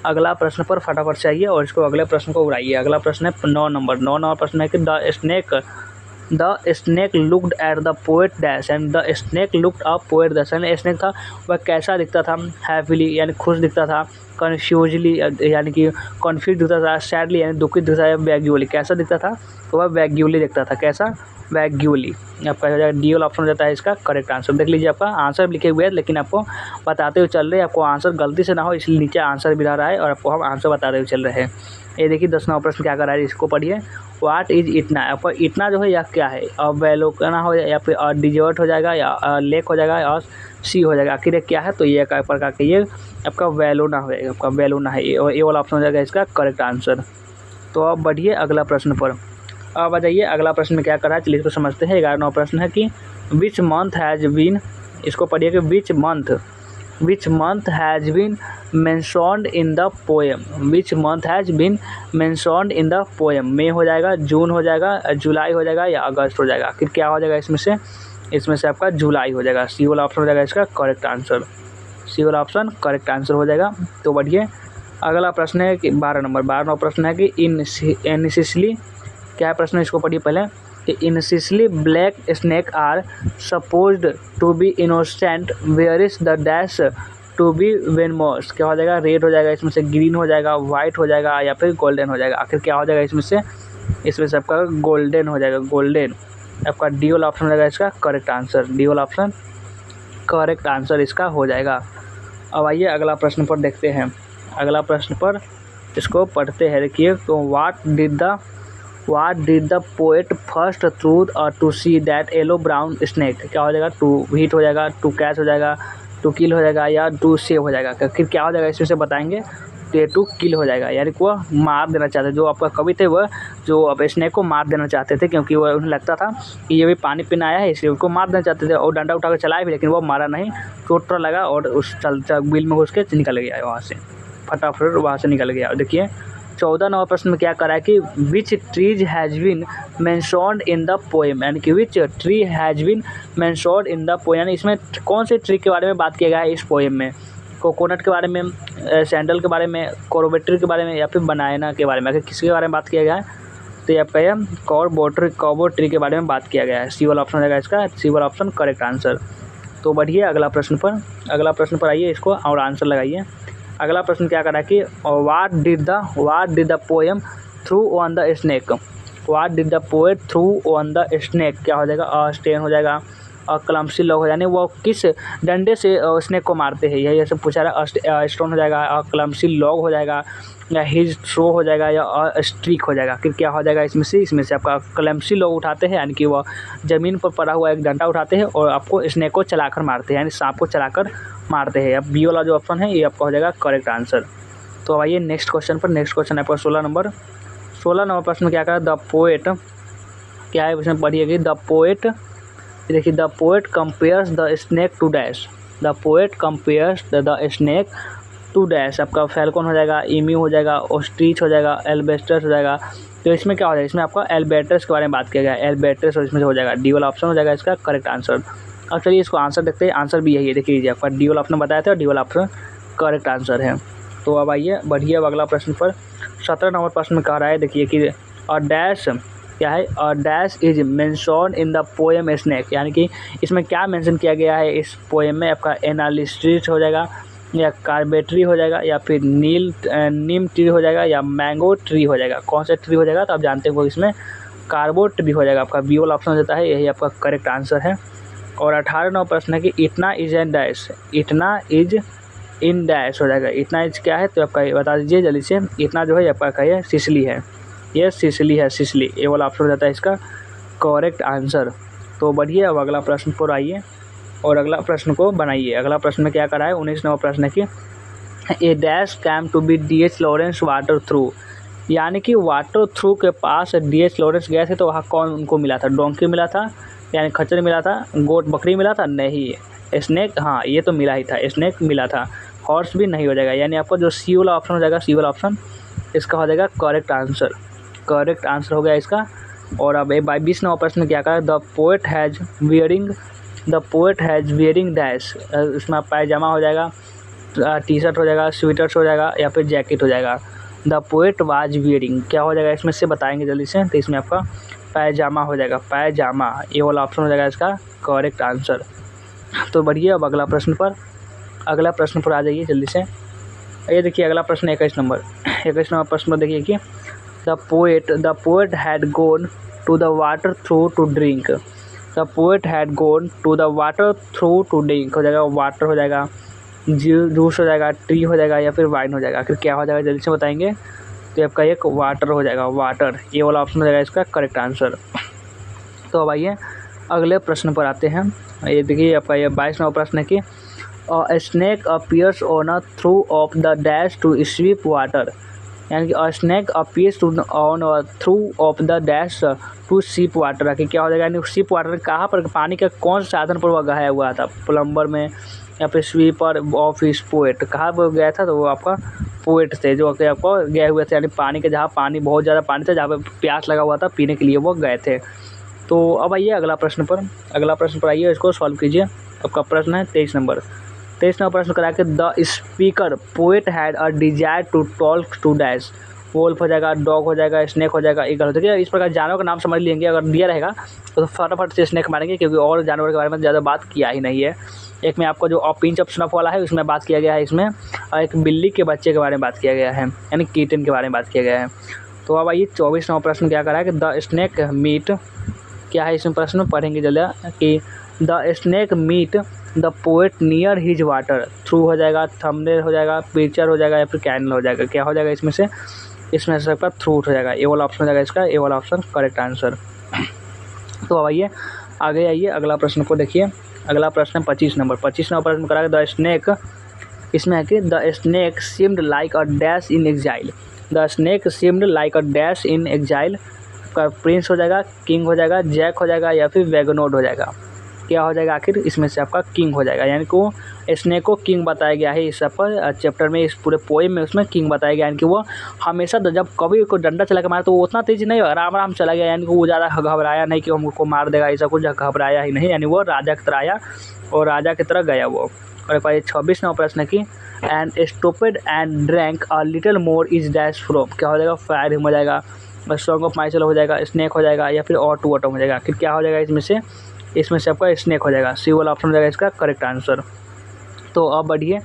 अगला प्रश्न पर फटाफट से आइए और इसको अगले प्रश्न को उड़ाइए। अगला प्रश्न है 9 नंबर प्रश्न है कि the snake looked at the poet dash, and the snake looked a poet dash, यानी स्नेक था वह कैसा दिखता था? हैप्पीली यानी खुश दिखता था, कन्फ्यूजली यानी कि कन्फ्यूज दिखता था, सैडली यानी दुखित दिखता था, वैग्यूली कैसा दिखता था? तो वह वैग्यूली दिखता था, कैसा? वैग्यूली। आपका हो जाएगा डी वाला ऑप्शन हो जाता है इसका करेक्ट आंसर। देख लीजिए आपका आंसर लिखे हुए हैं, लेकिन आपको बताते हुए चल रहे हैं, आपको आंसर गलती से ना हो इसलिए नीचे आंसर भी रहा है और आपको हम आंसर बताते हुए चल रहे हैं। ये देखिए 10 नंबर प्रश्न क्या कर रहा है, इसको पढ़िए। व्हाट इज इतना, आपका इतना जो है या क्या है? अब वैलोकना हो या फिर डिजर्ट हो जाएगा, या लेक हो जाएगा, और सी हो जाएगा, आखिर क्या है? तो ये प्रकार के ये आपका वैलोना हो जाएगा, आपका वैलोना है, और ये वाला ऑप्शन हो जाएगा इसका करेक्ट आंसर। तो अब बढ़िए अगला प्रश्न पर। अब आ जाइए अगला प्रश्न में क्या कर रहा है, चलिए इसको समझते हैं। 11 नंबर प्रश्न है कि विच मंथ हैज़ बीन, इसको पढ़िए कि which month has been mentioned in the poem, which month has been mentioned in the poem. May हो जाएगा, जून हो जाएगा, जुलाई हो जाएगा, या अगस्त हो जाएगा? आखिर क्या हो जाएगा इसमें से? इसमें से आपका जुलाई हो जाएगा, सी वाला ऑप्शन हो जाएगा इसका करेक्ट आंसर, सी वाला ऑप्शन करेक्ट आंसर हो जाएगा। तो बढ़िए अगला प्रश्न है कि 12 नंबर प्रश्न है कि इन सिसिली, क्या प्रश्न है इसको पढ़िए पहले कि in Sicily black snake are supposed to be innocent, where is the dash to be venomous, क्या हो जाएगा? रेड हो जाएगा, इसमें से ग्रीन हो जाएगा, वाइट हो जाएगा, या फिर गोल्डन हो जाएगा? आखिर क्या हो जाएगा इसमें से? इसमें से आपका गोल्डन हो जाएगा, गोल्डन, आपका डी वाला ऑप्शन हो जाएगा इसका करेक्ट आंसर, डी वाला ऑप्शन करेक्ट आंसर इसका हो जाएगा। अब आइए अगला प्रश्न पर देखते हैं, अगला प्रश्न पर इसको पढ़ते हैं। देखिए तो what did the poet first truth to see that yellow brown snake, क्या हो जाएगा? टू हीट हो जाएगा, टू कैच हो जाएगा, टू किल हो जाएगा, या टू सेव हो जाएगा? फिर क्या हो जाएगा इसमें से बताएंगे। टू किल हो जाएगा, यानी कि वह मार देना चाहते थे। जो आपका कवि थे वह जो अब स्नेक को मार देना चाहते थे, क्योंकि वह उन्हें लगता था कि ये भी पानी पीने आया है, इसलिए उसको मार देना चाहते थे। और डंडा उठाकर चलाए भी, लेकिन वो मारा नहीं, चोट तो लगा और उस बिल में घुस के निकल गया, वहाँ से फटाफट वहाँ से निकल गया। देखिए 14 नंबर प्रश्न में क्या करा है कि which trees has been mentioned in the poem, यानी कि which tree has been mentioned in the poem, यानी इसमें कौन से ट्री के बारे में बात किया गया है इस पोएम में। कोकोनट के बारे में, सैंडल के बारे में, कोरोबेट्री के बारे में, या फिर बनाना के बारे में। अगर किसके बारे में बात किया गया है तो ये आपका यह कॉर्बो ट्री के बारे में बात किया गया है। सी वाला ऑप्शन हो जाएगा इसका, सी वाला ऑप्शन करेक्ट आंसर। तो बढ़िए अगला प्रश्न पर आइए, इसको और आंसर लगाइए। अगला प्रश्न क्या करा कि what did the poem through on the snake, what did the poet through on the snake, क्या हो जाएगा, स्टेन हो जाएगा, क्लम्सी लॉग हो, यानी वो किस डंडे से स्नेक को मारते हैं, यही सब पूछा रहा है। स्टोन हो जाएगा, क्लम्सी लॉग हो जाएगा, या हिज थ्रो हो जाएगा, या स्ट्रीक हो जाएगा। फिर क्या हो जाएगा इसमें से आपका क्लम्सी लॉग उठाते हैं, यानी कि वह ज़मीन पर पड़ा हुआ एक डंडा उठाते हैं और आपको स्नेक को चलाकर मारते हैं, यानी सांप को चलाकर मारते हैं। अब बी वाला जो ऑप्शन है ये आपका हो जाएगा करेक्ट आंसर। तो आइए नेक्स्ट क्वेश्चन आपका 16 नंबर प्रश्न में क्या करा, द पोएट क्या है इसमें पढ़िएगी। द पोएट, देखिए the poet compares the snake to dash, the poet compares the snake to dash, आपका फैल्कन हो जाएगा, ईम्यू हो जाएगा, ऑस्ट्रिच हो जाएगा, एल्बेस्टर्स हो जाएगा। तो इसमें क्या हो जाएगा, इसमें आपका एल्बेट्रस के बारे में बात किया गया है, एल्बेट्रस, और इसमें से हो जाएगा डी वाला ऑप्शन हो जाएगा इसका करेक्ट आंसर। अब चलिए इसको आंसर देखते हैं, आंसर भी यही है, देखिए आपका डी वाला ऑप्शन बताया था और डी वाला ऑप्शन करेक्ट आंसर है। तो अब आइए बढ़िए अब अगला प्रश्न पर 17 नंबर प्रश्न में कह रहा है, देखिए कि अ डैश क्या है, a dash is mentioned in the poem snake, यानी कि इसमें क्या मेंशन किया गया है इस पोएम में, आपका एनालिस्ट्रिच हो जाएगा, या कार्बेट्री हो जाएगा, या फिर नीम ट्री हो जाएगा, या मैंगो ट्री हो जाएगा। कौन सा ट्री हो जाएगा तो आप जानते हो इसमें कार्बो ट्री हो जाएगा, आपका बी वाला ऑप्शन देता है, यही आपका करेक्ट आंसर है। और 18 नंबर प्रश्न है कि इतना इज एन डैश, इतना इज इन डैश हो जाएगा। इतना इज क्या है तो आपका बता दीजिए जल्दी से। इतना जो है आपका कहिए सिसली है, ये सिसली है, सिसली, ये वाला ऑप्शन हो जाता है इसका करेक्ट आंसर। तो बढ़िए अब अगला प्रश्न पर आइए और अगला प्रश्न को बनाइए। अगला प्रश्न में क्या करा है, 19 नंबर प्रश्न है कि a dash came to be D H. Lawrence water through, यानी कि वाटर थ्रू के पास डी.एच. लॉरेंस गए थे तो वहाँ कौन उनको मिला था, डोंकी मिला था, यानी खच्चर मिला था, गोट बकरी मिला था, नहीं, स्नेक, हाँ ये तो मिला ही था, स्नेक मिला था, हॉर्स भी नहीं हो जाएगा, यानी आपका जो सी वाला ऑप्शन हो जाएगा, सी वाला ऑप्शन इसका हो जाएगा करेक्ट आंसर, करेक्ट आंसर हो गया इसका। और अब 22 नंबर प्रश्न क्या कहा, the poet has wearing dash, इसमें पायजामा हो जाएगा, टी शर्ट हो जाएगा, स्वेटर्स हो जाएगा, या फिर जैकेट हो जाएगा। द पोएट वाज वियरिंग क्या हो जाएगा इसमें से बताएंगे जल्दी से, तो इसमें आपका पायजामा हो जाएगा, पायजामा, ये वाला ऑप्शन हो जाएगा इसका करेक्ट आंसर। तो बढ़िए अब अगला प्रश्न पर आ जाइए जल्दी से। ये देखिए अगला प्रश्न 21 नंबर प्रश्न पर देखिए कि the poet had gone to the water through to drink, the poet had gone to the water through to drink हो जाएगा, वाटर हो जाएगा, जूस हो जाएगा, ट्री हो जाएगा, या फिर वाइन हो जाएगा। फिर क्या हो जाएगा जल्दी से बताएंगे, तो आपका एक वाटर हो जाएगा, वाटर, ये वाला ऑप्शन हो जाएगा इसका करेक्ट आंसर। तो अब आइए अगले प्रश्न पर आते हैं। ये देखिए आपका ये 22 नंबर प्रश्न है कि a snake appears on a through of the dash to sweep water, यानी कि a snake appears on a through of the dash to sip water, आके क्या हो जाएगा, यानी सीप वाटर कहाँ पर, पानी के कौन से साधन पर वह गया हुआ था, प्लम्बर में, या फिर स्वीपर ऑफ इस पोएट, कहाँ पर गया था, तो वो आपका पोएट थे जो कि आपको गए हुए थे, यानी पानी के जहाँ पानी बहुत ज़्यादा पानी था, जहाँ पे प्यास लगा हुआ था पीने के लिए वो गए थे। तो अब आइए अगला प्रश्न पर आइए, इसको सॉल्व कीजिए। आपका प्रश्न है 23 नंबर प्रश्न करा के the speaker poet had a desire to talk to dash, wolf हो जाएगा, डॉग हो जाएगा, स्नेक हो जाएगा, ईगल हो जाएगा। इस प्रकार जानवर का नाम समझ लेंगे, अगर दिया रहेगा तो फटाफट से स्नेक मारेंगे, क्योंकि और जानवर के बारे में ज़्यादा बात किया ही नहीं है। एक में आपको जो पिंच ऑफ स्नफ वाला है उसमें बात किया गया है इसमें, और एक बिल्ली के बच्चे के बारे में बात किया गया है, यानी कीटन के बारे में बात किया गया है। तो अब आइए 24 नंबर प्रश्न क्या करा है कि द स्नेक मीट, क्या है इसमें प्रश्न पढ़ेंगे जल्दी कि the snake meet the poet near his water, through हो जाएगा, थंबनेल हो जाएगा, पिक्चर हो जाएगा, या फिर कैनल हो जाएगा। क्या हो जाएगा इसमें से सबका थ्रूट हो जाएगा, ये वाला ऑप्शन हो जाएगा इसका, ये वाला ऑप्शन करेक्ट आंसर। तो अब आइए आगे आइए अगला प्रश्न को देखिए। अगला प्रश्न है 25 नंबर प्रश्न करा द स्नेक इसमें है कि the snake seemed like a dash in exile. The snake seemed like a dash in exile का प्रिंस हो जाएगा, किंग हो जाएगा, जैक हो जाएगा या फिर वैगनोड हो जाएगा। क्या हो जाएगा आखिर, इसमें से आपका किंग हो जाएगा, यानी कि वो स्नेक को किंग बताया गया है इस पर चैप्टर में, इस पूरे पोएम में उसमें किंग बताया गया, यानी कि वो हमेशा जब कभी कोई डंडा चला के मारा तो वो उतना तेज नहीं, आराम आराम चला गया, यानी कि वो ज़्यादा घबराया नहीं कि हमको मार देगा, ऐसा कुछ घबराया ही नहीं, यानी वो राजा की तरह आया और राजा की तरह गया वो। और 26वां प्रश्न की and stopped and drank a little more is dash from. क्या हो जाएगा, फायर हिम हो जाएगा, सॉन्ग ऑफ माइसेल्फ हो जाएगा, स्नेक हो जाएगा या फिर और टू ऑटम हो जाएगा। फिर क्या हो जाएगा इसमें से आपका स्नेक हो जाएगा, सी वाला ऑप्शन हो जाएगा इसका करेक्ट आंसर। तो अब बढ़िए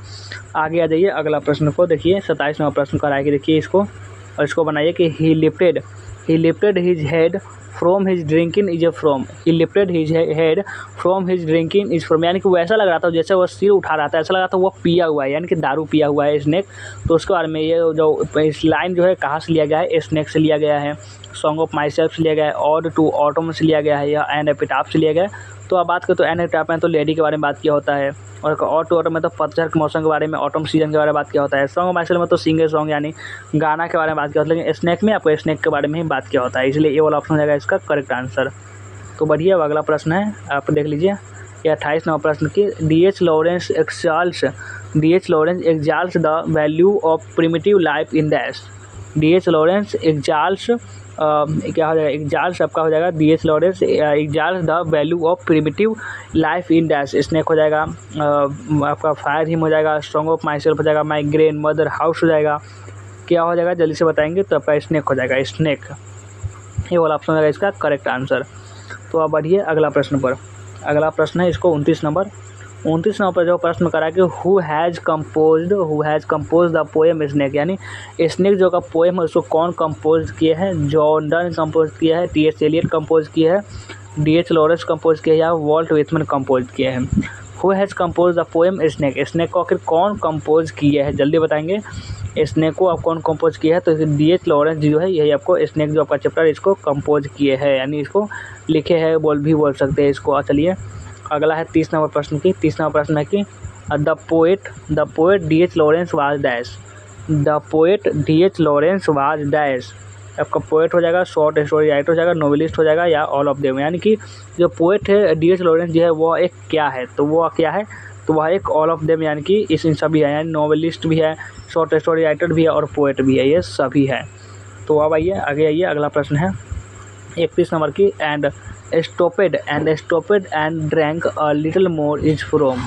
आगे आ जाइए अगला प्रश्न को देखिए, 27वां प्रश्न कराएगी देखिए इसको, और इसको बनाइए कि ही lifted his head from his drinking is from. He lifted his head from his drinking is from, यानी कि वो ऐसा लग रहा था जैसे वो सिर उठा रहा था, ऐसा लग रहा था वो पिया हुआ है, यानी कि दारू पिया हुआ है स्नेक। तो उसके बारे में ये जो इस लाइन जो है कहाँ से लिया गया है, स्नेक से लिया गया है, सॉन्ग ऑफ माइसेल्फ से लिया गया है, ऑड टू ऑटम से लिया गया है, या एन एपिटाफ से लिया गया है। तो अब बात करें तो एन एपिटाफ में तो लेडी के बारे में बात किया होता है, और टू ऑटम में तो पतझड़ के मौसम के बारे में, ऑटम सीजन के बारे में बात किया होता है। सॉन्ग ऑफ माइसेल्फ में तो सिंगर सॉन्ग यानी गाना के बारे में बात किया होता है, लेकिन स्नेक में आपको स्नेक के बारे में ही बात किया होता है, इसलिए ये वाला ऑप्शन हो जाएगा इसका करेक्ट आंसर। तो बढ़िया, अब अगला प्रश्न है आप देख लीजिए, ये 28वां प्रश्न की D H. Lawrence exalts the value of primitive life in dash. D H. Lawrence exalts क्या हो जाएगा, एग्जाल्स आपका हो जाएगा D H. Lawrence exalts the value of primitive life in dash. Snake हो जाएगा, आपका फायर हिम हो जाएगा, सॉन्ग ऑफ माइसेल्फ हो जाएगा, माई ग्रैंड मदर हाउस हो जाएगा। क्या हो जाएगा जल्दी से बताएंगे, तो आपका स्नेक हो जाएगा, स्नेक ये वाला ऑप्शन हो जाएगा इसका करेक्ट आंसर। तो अब बढ़िए अगला प्रश्न पर, अगला प्रश्न है इसको 29 नंबर पर जो प्रश्न करा कि who has compose the poem snake, यानी स्नेक जो का पोएम है उसको कौन कंपोज किए हैं। जॉन डन कंपोज किया है, टी.एस. एलियट कंपोज किया है, डी.एच. लॉरेंस कंपोज किया है, या वॉल्ट विथमन कंपोज किए हैं। Who has compose the poem snake को आखिर कौन कंपोज किया है, जल्दी बताएंगे। स्नेक को आप कौन कंपोज किया है, तो डी.एच. लॉरेंस जो है यही आपको स्नेक जो आपका चैप्टर इसको कंपोज किए हैं, यानी इसको लिखे हैं बोल सकते हैं इसको। चलिए अगला है 30 नंबर प्रश्न की, 30 नंबर प्रश्न है कि the poet D.H.. Lawrence was dash. The poet D.H.. Lawrence was dash, आपका पोएट हो जाएगा, शॉर्ट स्टोरी राइटर हो जाएगा, नोवेलिस्ट हो जाएगा, या ऑल ऑफ देम। यानी कि जो पोएट है डी.एच. लॉरेंस जो है वो एक क्या है, तो वो क्या है, तो वह एक ऑल ऑफ देम, यानी कि इन सभी है, यानी नोवेलिस्ट भी है, शॉर्ट स्टोरी राइटर भी है और पोएट भी है, ये सभी है। तो अब आइए आगे आइए, अगला प्रश्न है 31 नंबर की and stopped and drank a little more is from.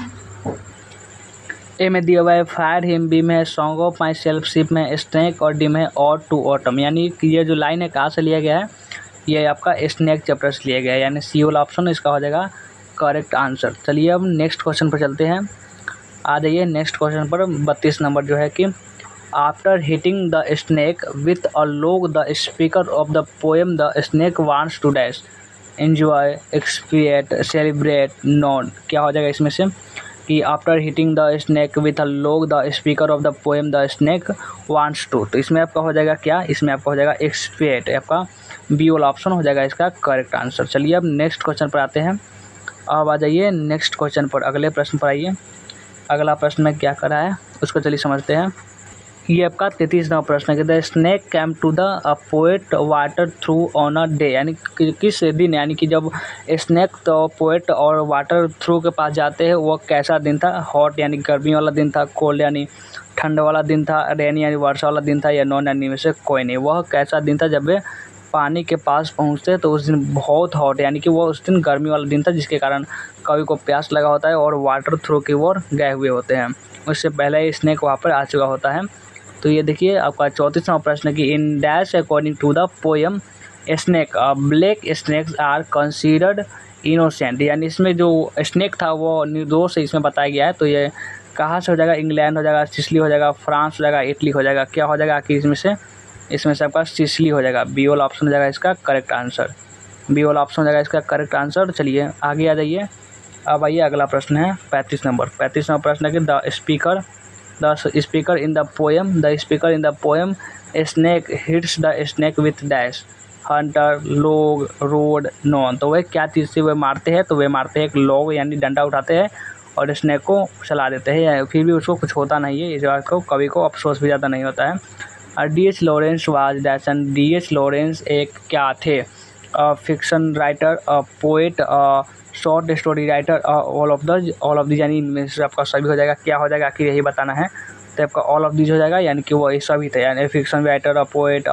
A में दिया हुआ है फायर हिम, बी में है सॉन्ग ऑफ माई सेल्फ, सिप में स्नेक और डी में है ऑड टू ऑटम। यानी कि ये जो लाइन है कहाँ से लिया गया है, ये आपका स्नेक चैप्टर से लिया गया है, यानी सी वाला ऑप्शन इसका हो जाएगा करेक्ट आंसर। चलिए अब नेक्स्ट क्वेश्चन पर चलते हैं, आ जाइए नेक्स्ट क्वेश्चन पर 32 नंबर जो है कि after hitting the snake with a log the speaker of the poem the snake wants to dash enjoy expiate celebrate none. क्या हो जाएगा इसमें से कि after hitting the snake with a log the speaker of the poem the snake wants to, तो इसमें आपका हो जाएगा क्या, इसमें आपका हो जाएगा एक्सपिएट, आपका बी वाला ऑप्शन हो जाएगा इसका करेक्ट आंसर। चलिए अब नेक्स्ट क्वेश्चन पर आते हैं, अब आ जाइए नेक्स्ट क्वेश्चन पर, अगले प्रश्न पर आइए। अगला प्रश्न में क्या करा है उसको चलिए समझते हैं। ये आपका 33वां प्रश्न है, the snake came to the poet water through on a day, यानी किस दिन, यानी कि जब स्नेक तो पोएट और वाटर थ्रू के पास जाते हैं वो कैसा दिन था। हॉट यानी गर्मी वाला दिन था, कोल्ड यानी ठंड वाला दिन था, रेनी यानी वर्षा वाला दिन था, या नॉन यानी में से कोई नहीं। वह कैसा दिन था जब वे पानी के पास पहुँचते तो उस दिन बहुत हॉट, यानी कि वो उस दिन गर्मी वाला दिन था जिसके कारण कभी को प्यास लगा होता है और वाटर थ्रू की ओर गए हुए होते हैं। उससे पहले स्नेक वहाँ पर आ चुका होता है। तो ये देखिए आपका 34वां प्रश्न की in dash according to the poem snake black snakes are considered innocent, यानी इसमें जो स्नेक था वो निर्दोष है इसमें बताया गया है। तो ये कहाँ से हो जाएगा, इंग्लैंड हो जाएगा, सिसिली हो जाएगा, फ्रांस हो जाएगा, इटली हो जाएगा। क्या हो जाएगा आखिर इसमें से आपका सिसिली हो जाएगा, बी वाला ऑप्शन हो जाएगा इसका करेक्ट आंसर, बी वाला ऑप्शन हो जाएगा इसका करेक्ट आंसर। चलिए आगे आ जाइए, अब आइए अगला प्रश्न है 35वां प्रश्न है कि the speaker in the poem snake hits the snake with dash Hunter log road non. तो वह क्या चीज़ से वे मारते हैं, तो वे मारते हैं एक लॉग यानी डंडा उठाते हैं और स्नेक को चला देते हैं, या फिर भी उसको कुछ होता नहीं है। इस बात को कवि को अफसोस भी ज़्यादा नहीं होता है। D.H. Lawrence was डैसन। D.H. Lawrence एक क्या थे? Fiction writer, poet, short story writer, all of the यानी इनमें से आपका सभी हो जाएगा। क्या हो जाएगा आखिर यही बताना है, तो आपका ऑल ऑफ दीज हो जाएगा, यानी कि वो ये सभी थे, यानी fiction writer, poet,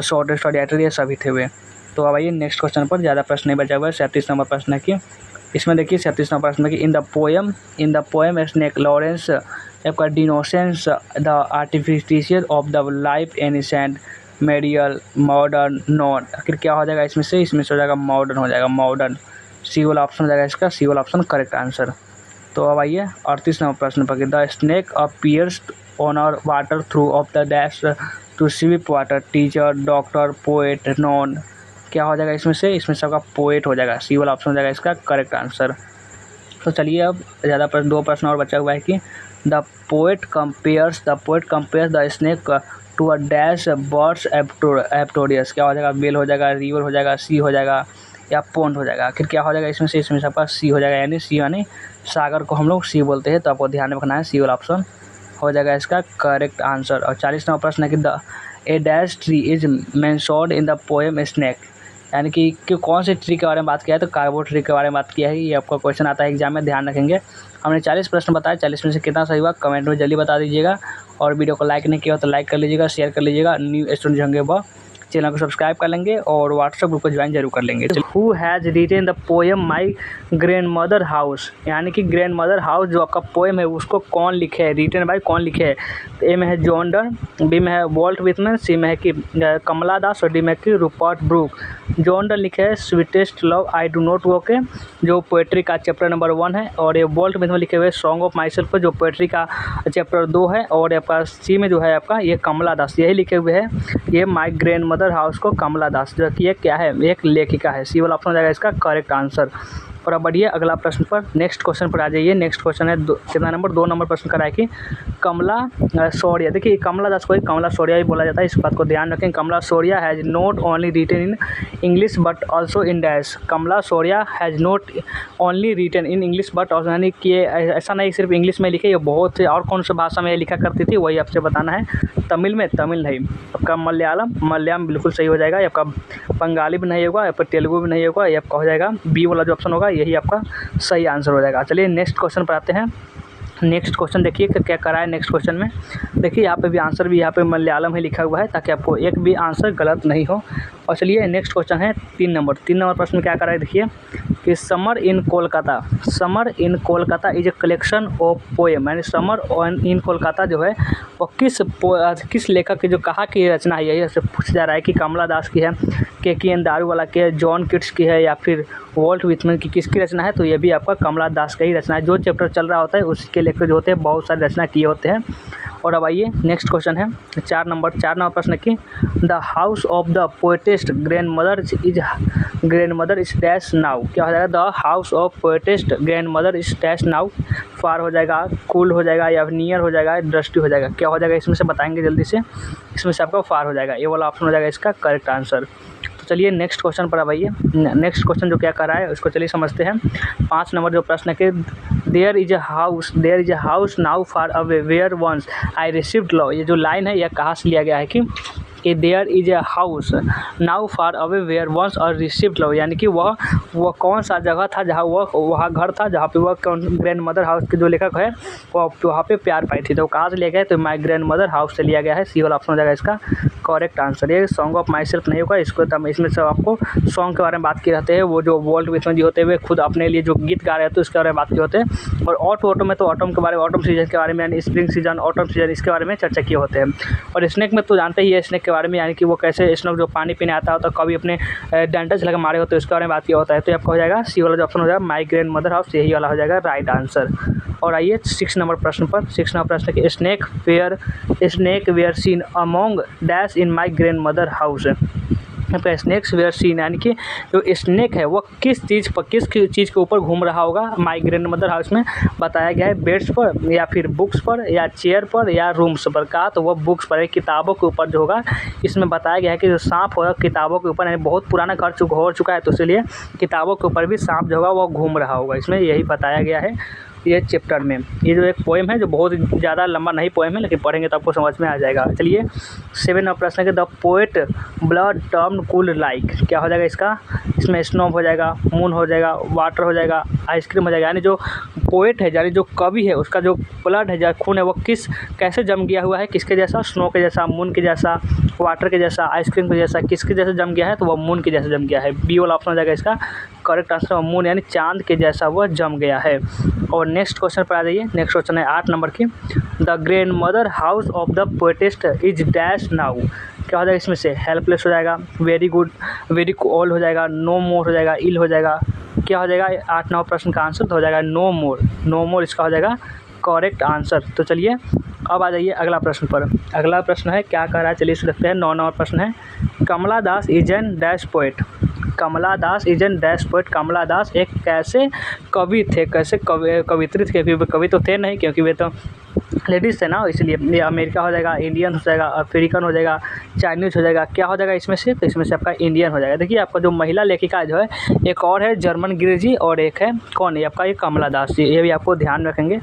short story writer, ये सभी थे वे। तो अब आइए नेक्स्ट क्वेश्चन पर, ज़्यादा प्रश्न नहीं बचा हुआ है। 37 नंबर प्रश्न है कि इसमें देखिए 37 नंबर प्रश्न है कि in the poem snake Lawrence आपका denounces the artificial of the life ancient medieval modern none. आखिर क्या हो जाएगा इसमें से हो जाएगा मॉडर्न, हो जाएगा मॉडर्न। सी वाला ऑप्शन हो जाएगा इसका, सी वाला ऑप्शन करेक्ट आंसर। तो अब आइए 38 नंबर प्रश्न पर, the snake appears on our water through of the dash to sweep water, teacher, doctor, poet, none. क्या हो जाएगा इसमें से सबका पोएट हो जाएगा, सी वाला ऑप्शन हो जाएगा इसका करेक्ट आंसर। तो चलिए अब ज़्यादा प्रश्न, 2 प्रश्न और बचा हुआ है कि the poet compares the snake to a dash birds एप्टोरियस। क्या हो जाएगा? बेल हो जाएगा, रिवर हो जाएगा, सी हो जाएगा, या पोंड हो जाएगा। आखिर क्या हो जाएगा इसमें से सबका सी हो जाएगा, यानी सी यानी सागर को हम लोग सी बोलते हैं, तो आपको ध्यान में रखना है, सी वाला ऑप्शन हो जाएगा इसका करेक्ट आंसर। और 40 नंबर प्रश्न है कि a dash tree is mentioned in the poem snake, यानी कि कौन से ट्री के बारे में बात किया है, तो कार्बो ट्री के बारे में बात किया है। ये आपका क्वेश्चन आता है एग्जाम में, ध्यान रखेंगे। हमने 40 प्रश्न बताए, 40 में से कितना सही हुआ कमेंट में जल्दी बता दीजिएगा। और वीडियो को लाइक नहीं किया तो लाइक कर लीजिएगा, शेयर कर लीजिएगा। न्यू स्टूडेंट होंगे वह चैनल को सब्सक्राइब कर लेंगे और व्हाट्सएप ग्रुप को ज्वाइन जरूर कर लेंगे। Who has retain the poem my grand mother house, यानी कि ग्रैंड मदर हाउस जो आपका पोएम है उसको कौन लिखे है, रिटेन बाई कौन लिखे है। तो ए में है जॉन डन, बी में है वॉल्ट विथमैन, सी में है कि कमला दास, और डी में कि रूपर्ट ब्रूक। जॉन डन लिखे है sweetest love I do not walk, जो पोएट्री का चैप्टर नंबर 1 है। और ये वॉल्ट विथमैन लिखे हुए सॉन्ग ऑफ माई सेल्फ, जो पोएट्री का चैप्टर 2 है। और आपका सी में जो है आपका ये कमला दास, यही लिखे हुए है ये माई ग्रैंड मदर हाउस को कमला दास, जो कि ये क्या है, एक लेखिका है। सी वाला ऑप्शन हो जाएगा इसका करेक्ट आंसर। और अब बढ़िए अगला प्रश्न पर, नेक्स्ट क्वेश्चन पर आ जाइए। नेक्स्ट क्वेश्चन है कितना नंबर, 2 नंबर प्रश्न कराए कि कमला शौर्य, देखिए कमला दास को कमला शौर्य भी बोला जाता है, इस बात को ध्यान रखें। Kamala Surayya has not only written in English but also in dash. Kamala Surayya has not only written in English but also, यानी कि ऐसा नहीं सिर्फ इंग्लिश में लिखे, ये बहुत से और कौन सी भाषा में लिखा करती थी वही आपसे बताना है। तमिल में, तमिल नहीं, आपका मलयालम बिल्कुल सही हो जाएगा। आपका बंगाली भी नहीं होगा, आपका तेलुगु भी नहीं होगा, ये आपका हो जाएगा बी वाला जो ऑप्शन होगा यही आपका सही आंसर हो जाएगा। चलिए नेक्स्ट क्वेश्चन पर आते हैं। नेक्स्ट क्वेश्चन देखिए क्या करा है नेक्स्ट क्वेश्चन में। देखिए यहाँ पे भी आंसर भी यहाँ पे मलयालम ही लिखा हुआ है, ताकि आपको एक भी आंसर गलत नहीं हो। और चलिए नेक्स्ट क्वेश्चन है 3 नंबर प्रश्न में क्या करा है देखिए कि summer in Kolkata is a collection of poem, यानी समर इन कोलकाता जो है वो किस लेखक की जो कहा की रचना है, यही से पूछा जा रहा है कि कमला दास की है, के.एन. दारूवाला की है, जॉन किट्स की है, या फिर वॉल्ट विथमैन की किसकी रचना है। तो ये भी आपका कमला दास का ही रचना है। जो चैप्टर चल रहा होता है उसके लेखक जो होते हैं बहुत सारी रचना किए होते हैं। और अब आइए नेक्स्ट क्वेश्चन है 4 नंबर प्रश्न की the house of the poetess grandmother is dash now. क्या हो जाएगा? The house of poetess grandmother is dash now. फार हो जाएगा, कूल हो जाएगा, या नियर हो जाएगा, दृष्टि हो जाएगा। क्या हो जाएगा इसमें से बताएंगे जल्दी से। इसमें से आपका फार हो जाएगा, ये वाला ऑप्शन हो जाएगा इसका करेक्ट आंसर। तो चलिए नेक्स्ट क्वेश्चन पर अब आइए। नेक्स्ट क्वेश्चन जो क्या कर रहा है उसको चलिए समझते हैं। 5 नंबर जो प्रश्न है कि there is a house now far away where once I received love. ये जो लाइन है यह कहाँ से लिया गया है कि there is a house now far away where once or received love, यानी कि वह कौन सा जगह था जहाँ वह घर था जहाँ पे वह ग्रैंड मदर हाउस के जो लेखक है वो वहाँ पे प्यार पाई थी। तो कहाँ से लिया गया है? तो माई ग्रैंड मदर हाउस से लिया गया है। सी वाला ऑप्शन हो जाएगा इसका करेक्ट आंसर। ये सॉन्ग ऑफ माई सेल्फ नहीं होगा, इसको इसमें से आपको सॉन्ग के बारे में बात की रहते हैं। वो जो वॉल्ट विथमैन जी होते हुए खुद अपने लिए जो गीत गा रहे हैं तो इसके बारे में बात की होते हैं। और ऑटो में तो ऑटम के बारे में, ऑटम सीजन के बारे में, यानी स्प्रिंग सीजन, ऑटम सीजन, इसके बारे में चर्चा किए होते हैं। और स्नेक में तो जानते ही है स्नेक के बारे में, यानी कि वो कैसे स्नेक जो पानी पीने आता होता है कभी अपने डंडा लगा मारे होते हैं उसके बारे में बात किया होता है। तो आपका हो जाएगा सी वाला जो ऑप्शन हो जाएगा माई ग्रैंड मदर हाउस, यही वाला हो जाएगा राइट आंसर। और आइए 6 नंबर प्रश्न पर। 6 नंबर प्रश्न कि snake were seen among dash in my grand mother house. पे स्नेक्स वेयर सीन, यानी कि जो स्नेक है वो किस चीज़ के ऊपर घूम रहा होगा माई ग्रैंड मदर हाउस में बताया गया है। बेड्स पर, या फिर बुक्स पर, या चेयर पर, या रूम्स पर। कहा तो वह बुक्स पर, किताबों के ऊपर जो होगा। इसमें बताया गया है कि जो सांप होगा किताबों के ऊपर, यानी बहुत पुराना घर हो चुका है तो इसलिए किताबों के ऊपर भी सांप जो होगा वो घूम रहा होगा, इसमें यही बताया गया है। ये चैप्टर में। ये जो एक पोएम है जो बहुत ज़्यादा लंबा नहीं पोएम है, लेकिन पढ़ेंगे तो आपको समझ में आ जाएगा। चलिए 7 नंबर प्रश्न है कि the poet blood termed cool like, क्या हो जाएगा इसका? इसमें स्नो हो जाएगा, मून हो जाएगा, वाटर हो जाएगा, आइसक्रीम हो जाएगा। यानी जो पोएट है, यानी जो कवि है, उसका जो ब्लड है, जो खून है, वो कैसे जम गया हुआ है, किसके जैसा? स्नो के जैसा, मून के जैसा, वाटर के जैसा, आइसक्रीम के जैसा। किसके जैसे जम गया है? तो वह मून के जैसे जम गया है। बी वाला ऑप्शन हो जाएगा इसका करेक्ट आंसर। मून यानी चांद के जैसा वह जम गया है। और नेक्स्ट क्वेश्चन पर आ जाइए। नेक्स्ट क्वेश्चन है 8 नंबर की, the grand mother house of the poetess is dash now, क्या हो जाएगा इसमें से? हेल्पलेस हो जाएगा, वेरी गुड, वेरी ओल्ड हो जाएगा, नो मोर हो जाएगा, इल हो जाएगा। क्या हो जाएगा 8 नंबर प्रश्न का आंसर? तो हो जाएगा नो मोर। नो मोर इसका हो जाएगा करेक्ट आंसर। तो चलिए अब आ जाइए अगला प्रश्न पर। अगला प्रश्न है क्या कह रहा है, चलिए देखते हैं। 9 नंबर प्रश्न है, Kamala Das is an dash poet, Kamala Das is an dash poet. Kamala Das एक कैसे कवि थे, कैसे कवित्री थे? क्योंकि कवि तो थे नहीं, क्योंकि वे तो लेडीज़ थे ना, इसलिए ये अमेरिका हो जाएगा, इंडियन हो जाएगा, अफ्रीकन हो जाएगा, चाइनीज़ हो जाएगा। क्या हो जाएगा इसमें से? तो इसमें से आपका इंडियन हो जाएगा। देखिए आपका जो महिला लेखिका जो है, एक और है जर्मन गिरिजी, और एक है कौन है आपका? ये कमला दास जी। ये भी आपको ध्यान रखेंगे।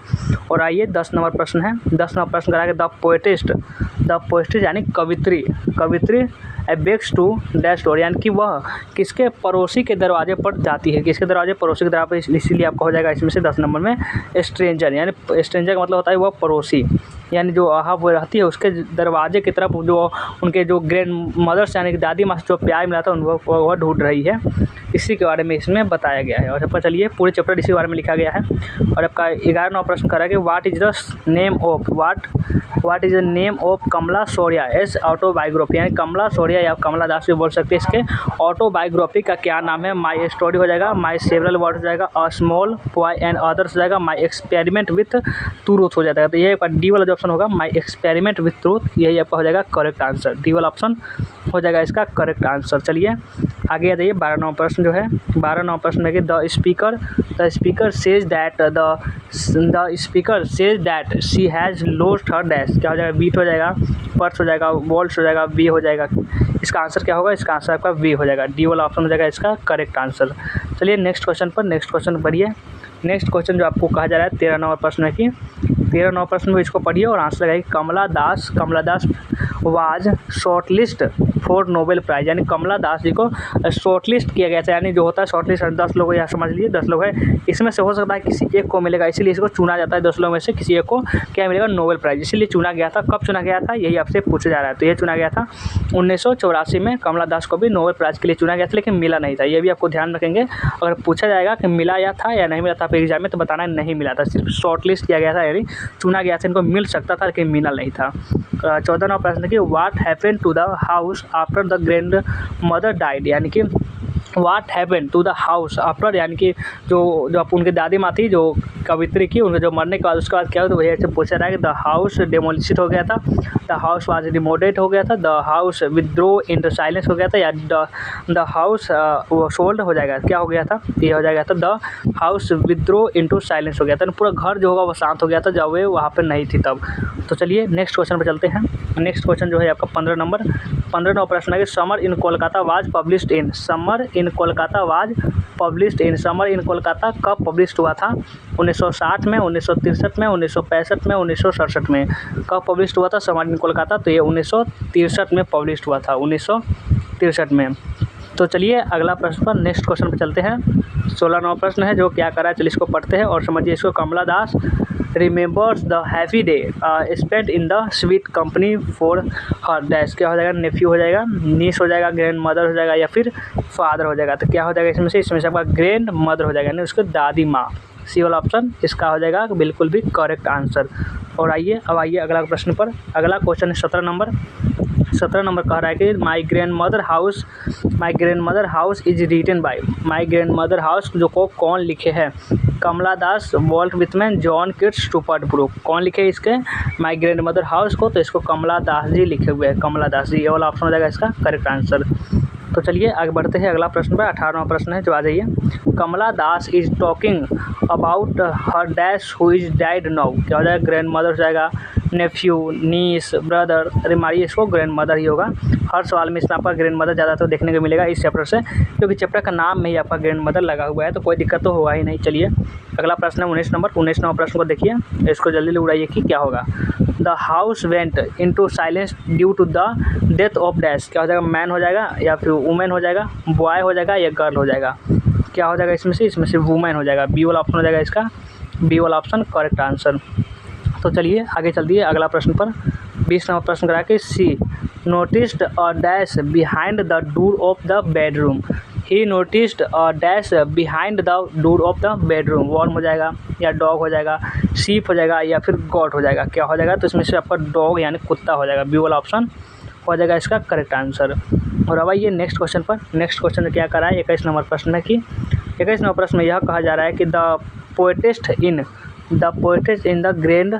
और आइए 10 नंबर प्रश्न है। 10 नंबर प्रश्न कराएंगे, द पोएटिस्ट यानी कवित्री, कवित्री बेक्स टू डैश डोर, यानी कि वह किसके पड़ोसी के दरवाजे पर जाती है? किसके दरवाजे? पड़ोसी के दरवाजे पर। इसीलिए आपका हो जाएगा इसमें से 10 नंबर में स्ट्रेंजर, यानी स्ट्रेंजर का मतलब होता है वह पड़ोसी, यानी जो वो रहती है उसके दरवाजे की तरफ जो उनके जो ग्रैंड मदर्स यानी कि दादी माँ से जो प्यार मिला था उनको वह ढूंढ रही है। इसी के बारे में इसमें बताया गया है। और आपका चलिए पूरे चैप्टर इसी बारे में लिखा गया है। और आपका 11 नंबर प्रश्न करा कि what is the name of Kamala Surayya as autobiography, यानी कमला शौर्या या कमला दास भी बोल सकते हैं, इसके ऑटोबायोग्राफी का क्या नाम है? माई स्टोरी हो जाएगा, माई सेवरल वर्ड हो जाएगा, a small boy and others हो जाएगा, माई एक्सपेरिमेंट विथ ट्रूथ हो जाएगा। तो ये डी वाला जो ऑप्शन होगा माई एक्सपेरिमेंट विथ ट्रूथ, यही आपका हो जाएगा करेक्ट आंसर। डी वाला ऑप्शन हो जाएगा इसका करेक्ट आंसर। चलिए आगे आ जाइए। 12 नंबर प्रश्न जो है, 12 नंबर प्रश्न है कि the speaker says that she has lost her dash, क्या हो जाएगा? बीट हो जाएगा, पर्स हो जाएगा, वॉल्स हो जाएगा, बी हो जाएगा। इसका आंसर क्या होगा? इसका आंसर आपका बी हो जाएगा। डी वाला ऑप्शन हो जाएगा इसका करेक्ट आंसर। चलिए नेक्स्ट क्वेश्चन पढ़िए। नेक्स्ट क्वेश्चन जो आपको कहा जा रहा है 13 नंबर प्रश्न है कि 13 नंबर प्रश्न में इसको पढ़िए और आंसर लगाइए। Kamala Das was shortlist for Nobel prize, यानी कमला दास जी को शॉर्टलिस्ट किया गया था, यानी जो होता है शॉर्टलिस्ट 10 लोग यहाँ समझ लीजिए 10 लोग हैं, इसमें से हो सकता है किसी एक को मिलेगा, इसीलिए इसको चुना जाता है 10 लोग में से किसी एक को क्या मिलेगा? Nobel prize. इसीलिए चुना गया था। कब चुना गया था यही आपसे पूछा जा रहा है। तो ये चुना गया था 1984 में, कमला दास को भी नोबेल प्राइज़ के लिए चुना गया था, लेकिन मिला नहीं था। ये भी आपको ध्यान रखेंगे। अगर पूछा जाएगा कि मिला या था या नहीं मिला था आपके एग्जाम में, तो बताना नहीं मिला था, सिर्फ शॉर्टलिस्ट किया गया था, यानी चुना गया था, इनको मिल सकता था लेकिन मिला नहीं था। 14 नंबर प्रश्न कि what happened to the house after the grand mother died, यानी कि what happened to the house after, यानी कि जो उनकी दादी माँ थी जो कवित्री की, उनके जो मरने के बाद उसके बाद क्या हुआ? तो वही से पूछा रहा है कि द हाउस डेमोलिश्ड हो गया था, द हाउस वाज डिमोडेड हो गया था, the house withdraw into silence हो गया था, या द हाउस वो सोल्ड हो जाएगा, क्या हो गया था? ये हो जाएगा था the house withdraw into silence हो गया था, पूरा घर जो होगा वो शांत हो गया था जब वे वहाँ पर नहीं थी तब। तो चलिए नेक्स्ट क्वेश्चन पर चलते हैं। नेक्स्ट क्वेश्चन जो है आपका 15 नंबर प्रश्न है कि summer in Kolkata was published in, summer in Kolkata कब पब्लिश हुआ था? 1960 में, 1963 में, 1965 में, 1967 में। कब पब्लिश हुआ था समर इन कोलकाता? तो ये 1963 में पब्लिश हुआ था, 1963 में। तो चलिए अगला प्रश्न पर नेक्स्ट क्वेश्चन पर चलते हैं। 16 नंबर प्रश्न है जो क्या करा है, चलिए इसको पढ़ते हैं और समझिए इसको। Kamala Das remembers the happy day spent in the sweet company for her dash, क्या हो जाएगा? नेफ्यू हो जाएगा, नीस हो जाएगा, ग्रैंड मदर हो जाएगा, या फिर फादर हो जाएगा। तो क्या हो जाएगा इसमें से आपका ग्रैंड मदर हो जाएगा, यानी उसके दादी माँ। सी वाला ऑप्शन इसका हो जाएगा बिल्कुल भी करेक्ट आंसर। और आइए अगला प्रश्न पर। अगला क्वेश्चन है 17 नंबर कह रहा है कि my grand mother house is written by, my grand mother house जो को कौन लिखे हैं? Kamala Das, Walt Whitman, John Keats, Rupert Brooke. कौन लिखे इसके माई ग्रैंड मदर हाउस को? तो इसको कमला दास जी लिखे हुए हैं, कमला दास जी। ये वाला ऑप्शन हो जाएगा इसका करेक्ट आंसर। तो चलिए आगे बढ़ते हैं अगला प्रश्न पर। 18वां प्रश्न है जो आ जाइए। Kamala Das is talking about her dash who is died now, क्या हो जाएगा? ग्रैंड मदर हो जाएगा, नेफ्यू, नीस, ब्रदर। अरे मारिए इसको, ग्रैंड मदर ही होगा। हर सवाल में इसमें आपका ग्रैंड मदर ज़्यादातर देखने को मिलेगा इस चैप्टर से, क्योंकि चैप्टर का नाम में ही आपका ग्रैंड मदर लगा हुआ है, तो कोई दिक्कत तो होगा ही नहीं। चलिए अगला प्रश्न है 19 नंबर। 19 नंबर प्रश्न को देखिए, इसको जल्दी उड़ाइए कि क्या होगा। The house went into silence due to the death of dash. क्या हो जाएगा, मैन हो जाएगा या फिर वुमेन हो जाएगा, बॉय हो जाएगा या गर्ल हो जाएगा। क्या हो जाएगा इसमें से वुमेन हो जाएगा। बी वाला ऑप्शन हो जाएगा इसका, बी वाला ऑप्शन करेक्ट आंसर। तो चलिए आगे चल दिए अगला प्रश्न पर। 20 नंबर प्रश्न करा के she noticed a dash behind the door of the bedroom. He noticed a dash behind the door of the bedroom. Warm हो जाएगा या डॉग हो जाएगा, शीप हो जाएगा या फिर गॉट हो जाएगा। क्या हो जाएगा, तो इसमें से आपका डॉग यानी कुत्ता हो जाएगा। बी वाला ऑप्शन हो जाएगा इसका करेक्ट आंसर। और अब आइए नेक्स्ट क्वेश्चन पर। नेक्स्ट क्वेश्चन में क्या करा है 21 नंबर प्रश्न में कि 21 नंबर प्रश्न में यह कहा जा रहा है कि the poetess in the grand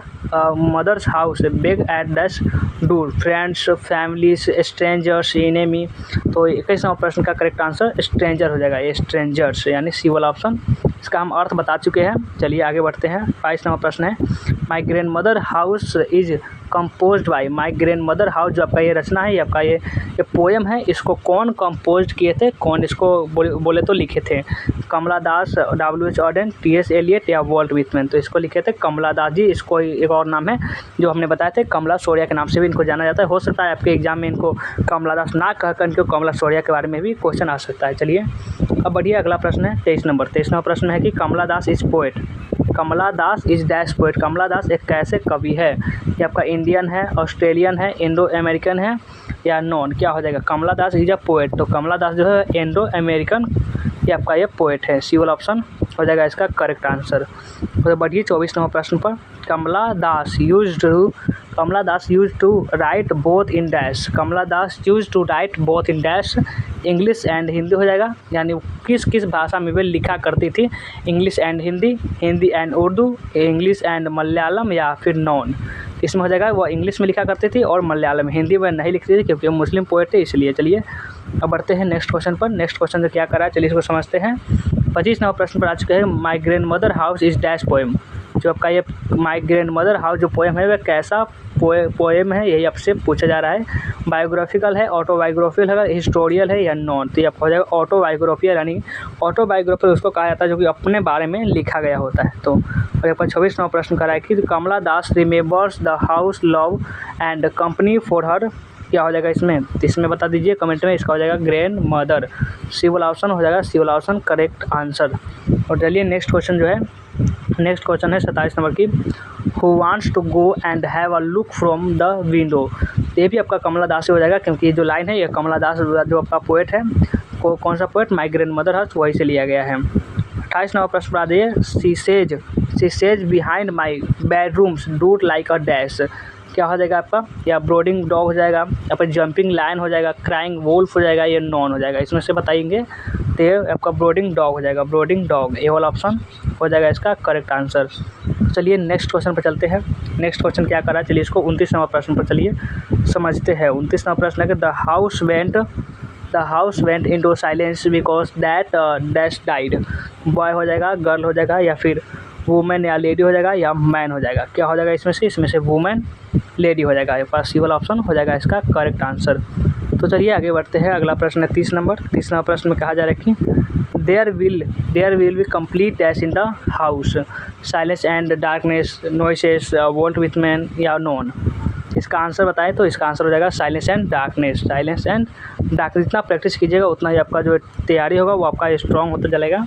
mother's house beg at dash door friends families strangers enemy. तो 21 नंबर प्रश्न का करेक्ट आंसर स्ट्रेंजर हो जाएगा, ये स्ट्रेंजर्स यानी सी वाला ऑप्शन। इसका हम अर्थ बता चुके हैं। चलिए आगे बढ़ते हैं। 22 नंबर प्रश्न है my grand mother house is composed by. My grand mother house जो आपका ये रचना है, ये आपका ये पोएम है, इसको कौन कंपोज किए थे, कौन इसको बोले तो लिखे थे। कमला दास, W.H. Odean, T.S. एलियट या वॉल्ट विथमैन। तो इसको लिखे थे कमला दास जी। इसको एक और नाम है जो हमने बताए थे, कमला शौर्या के नाम से भी इनको जाना जाता है। हो सकता है आपके एग्जाम में इनको कमला दास ना कहकर इनको कमला शौर्या के बारे में भी क्वेश्चन आ सकता है। चलिए अब बढ़िए अगला प्रश्न है 23 नंबर। 23 नंबर प्रश्न है कि Kamala Das is poet. Kamala Das is dash poet. Kamala Das एक कैसे कवि है। ये आपका इंडियन है, ऑस्ट्रेलियन है, इंडो अमेरिकन है या नॉन। क्या हो जाएगा, कमला दास इज अ पोएट। तो कमला दास जो है इंडो अमेरिकन ये आपका ये पोएट है। सी वाला ऑप्शन हो जाएगा इसका करेक्ट आंसर। तो बढ़िए 24 नंबर प्रश्न पर। Kamala Das use to write both in dash. Kamala Das use to write both in dash English and Hindi हो जाएगा, यानी किस भाषा में वे लिखा करती थी। English and Hindi, Hindi and Urdu, English and Malayalam या फिर नॉन। इसमें हो जाएगा वो इंग्लिश में लिखा करती थी और मलयालम में, हिंदी में नहीं लिखती थी क्योंकि वो मुस्लिम पोएट थे इसलिए। चलिए अब बढ़ते हैं नेक्स्ट क्वेश्चन पर। नेक्स्ट क्वेश्चन से क्या करा है, चलिए इसको समझते हैं। 25 नंबर प्रश्न पर आ चुके हैं my grand mother house is dash poem. जो आपका ये माई ग्रैंड मदर हाउस जो पोएम है वह कैसा पोएम है, यही आपसे पूछा जा रहा है। बायोग्राफिकल है, ऑटोबायोग्राफिकल है, हिस्टोरियल है या नॉन। तो ये आपका हो जाएगा ऑटोबायोग्राफिकल, यानी ऑटोबायोग्राफिकल उसको कहा जाता है जो कि अपने बारे में लिखा गया होता है। तो और 26 नंबर प्रश्न करा है कि Kamala Das remembers the house love and company for her. क्या हो जाएगा इसमें बता दीजिए कमेंट में। इसका हो जाएगा ग्रैंड मदर। सी वाला ऑप्शन हो जाएगा, सी वाला ऑप्शन करेक्ट आंसर। और चलिए नेक्स्ट क्वेश्चन जो है, नेक्स्ट क्वेश्चन है 27 नंबर की who wants to go and have a look from the window. ये भी आपका कमला दास से हो जाएगा क्योंकि जो लाइन है ये कमला दास जो आपका पोएट है, कौन सा poet, my grand mother house, वही से लिया गया है। 28 नंबर प्रश्न बता दिए she says behind my bedrooms dude like a dash. क्या हो जाएगा आपका, या ब्रोडिंग डॉग हो जाएगा या फिर जंपिंग लायन हो जाएगा, क्राइंग वोल्फ हो जाएगा, ये नॉन हो जाएगा। इसमें से बताएंगे तो ये आपका ब्रोडिंग डॉग हो जाएगा, ब्रोडिंग डॉग ये वाला ऑप्शन हो जाएगा इसका करेक्ट आंसर। चलिए नेक्स्ट क्वेश्चन पर चलते हैं। नेक्स्ट क्वेश्चन क्या करा है, चलिए इसको 29 नंबर प्रश्न पर चलिए समझते हैं। 29 नंबर प्रश्न है कि the house went into silence because that dash died. Boy हो जाएगा, गर्ल हो जाएगा या फिर वुमेन या लेडी हो जाएगा या मैन हो जाएगा। क्या हो जाएगा इसमें से वुमेन लेडी हो जाएगा। आपका सी वाला ऑप्शन हो जाएगा इसका करेक्ट आंसर। तो चलिए आगे बढ़ते हैं। अगला प्रश्न है 30 नंबर। 30 नंबर प्रश्न में कहा जा रहा है कि there will be complete dash in the house, silence and darkness, noises, vault with man या नॉन। इसका आंसर बताएं तो इसका आंसर हो जाएगा silence and darkness. Silence and darkness जितना प्रैक्टिस कीजिएगा उतना ही आपका जो तैयारी होगा वो आपका स्ट्रॉन्ग होता चलेगा।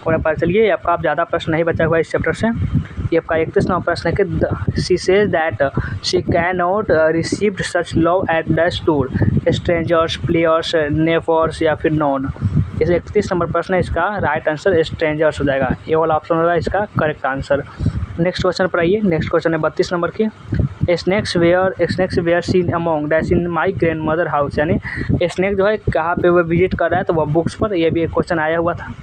और पता चलिए आपका आप ज़्यादा प्रश्न नहीं बचा हुआ इस चैप्टर से। ये आपका 31 नंबर प्रश्न है कि she says that she can not received such love at dash tour, strangers, players, neighbours या फिर नॉन। इस 31 नंबर प्रश्न है, इसका राइट आंसर स्ट्रेंजर्स हो जाएगा। ये वाला ऑप्शन होगा इसका करेक्ट आंसर। नेक्स्ट क्वेश्चन पर आइए। नेक्स्ट क्वेश्चन है 32 नंबर की snacks were seen among dash in my grand mother house. यानी स्नैक जो है कहाँ पे वो विजिट कर रहा है, तो वह बुक्स पर। यह भी एक क्वेश्चन आया हुआ था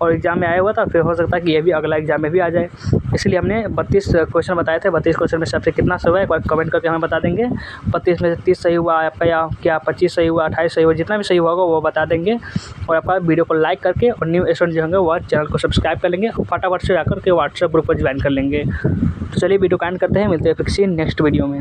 और एग्ज़ाम में आया हुआ था, फिर हो सकता है कि ये भी अगला एग्ज़ाम में भी आ जाए। इसलिए हमने 32 क्वेश्चन बताए थे। 32 क्वेश्चन में सबसे कितना सही हुआ है एक बार कमेंट करके हमें बता देंगे। 32 में से 30 सही हुआ आपका, या क्या 25 सही हुआ, 28 सही हुआ, जितना भी सही होगा वो बता देंगे। और आपका वीडियो को लाइक करके और न्यू स्टूडेंट जो होंगे वह चैनल को सब्सक्राइब कर लेंगे और फटाफट से जाकर के व्हाट्सएप ग्रुप पर ज्वाइन कर लेंगे। तो चलिए वीडियो को एंड करते हैं, मिलते हैं फिर किसी नेक्स्ट वीडियो में।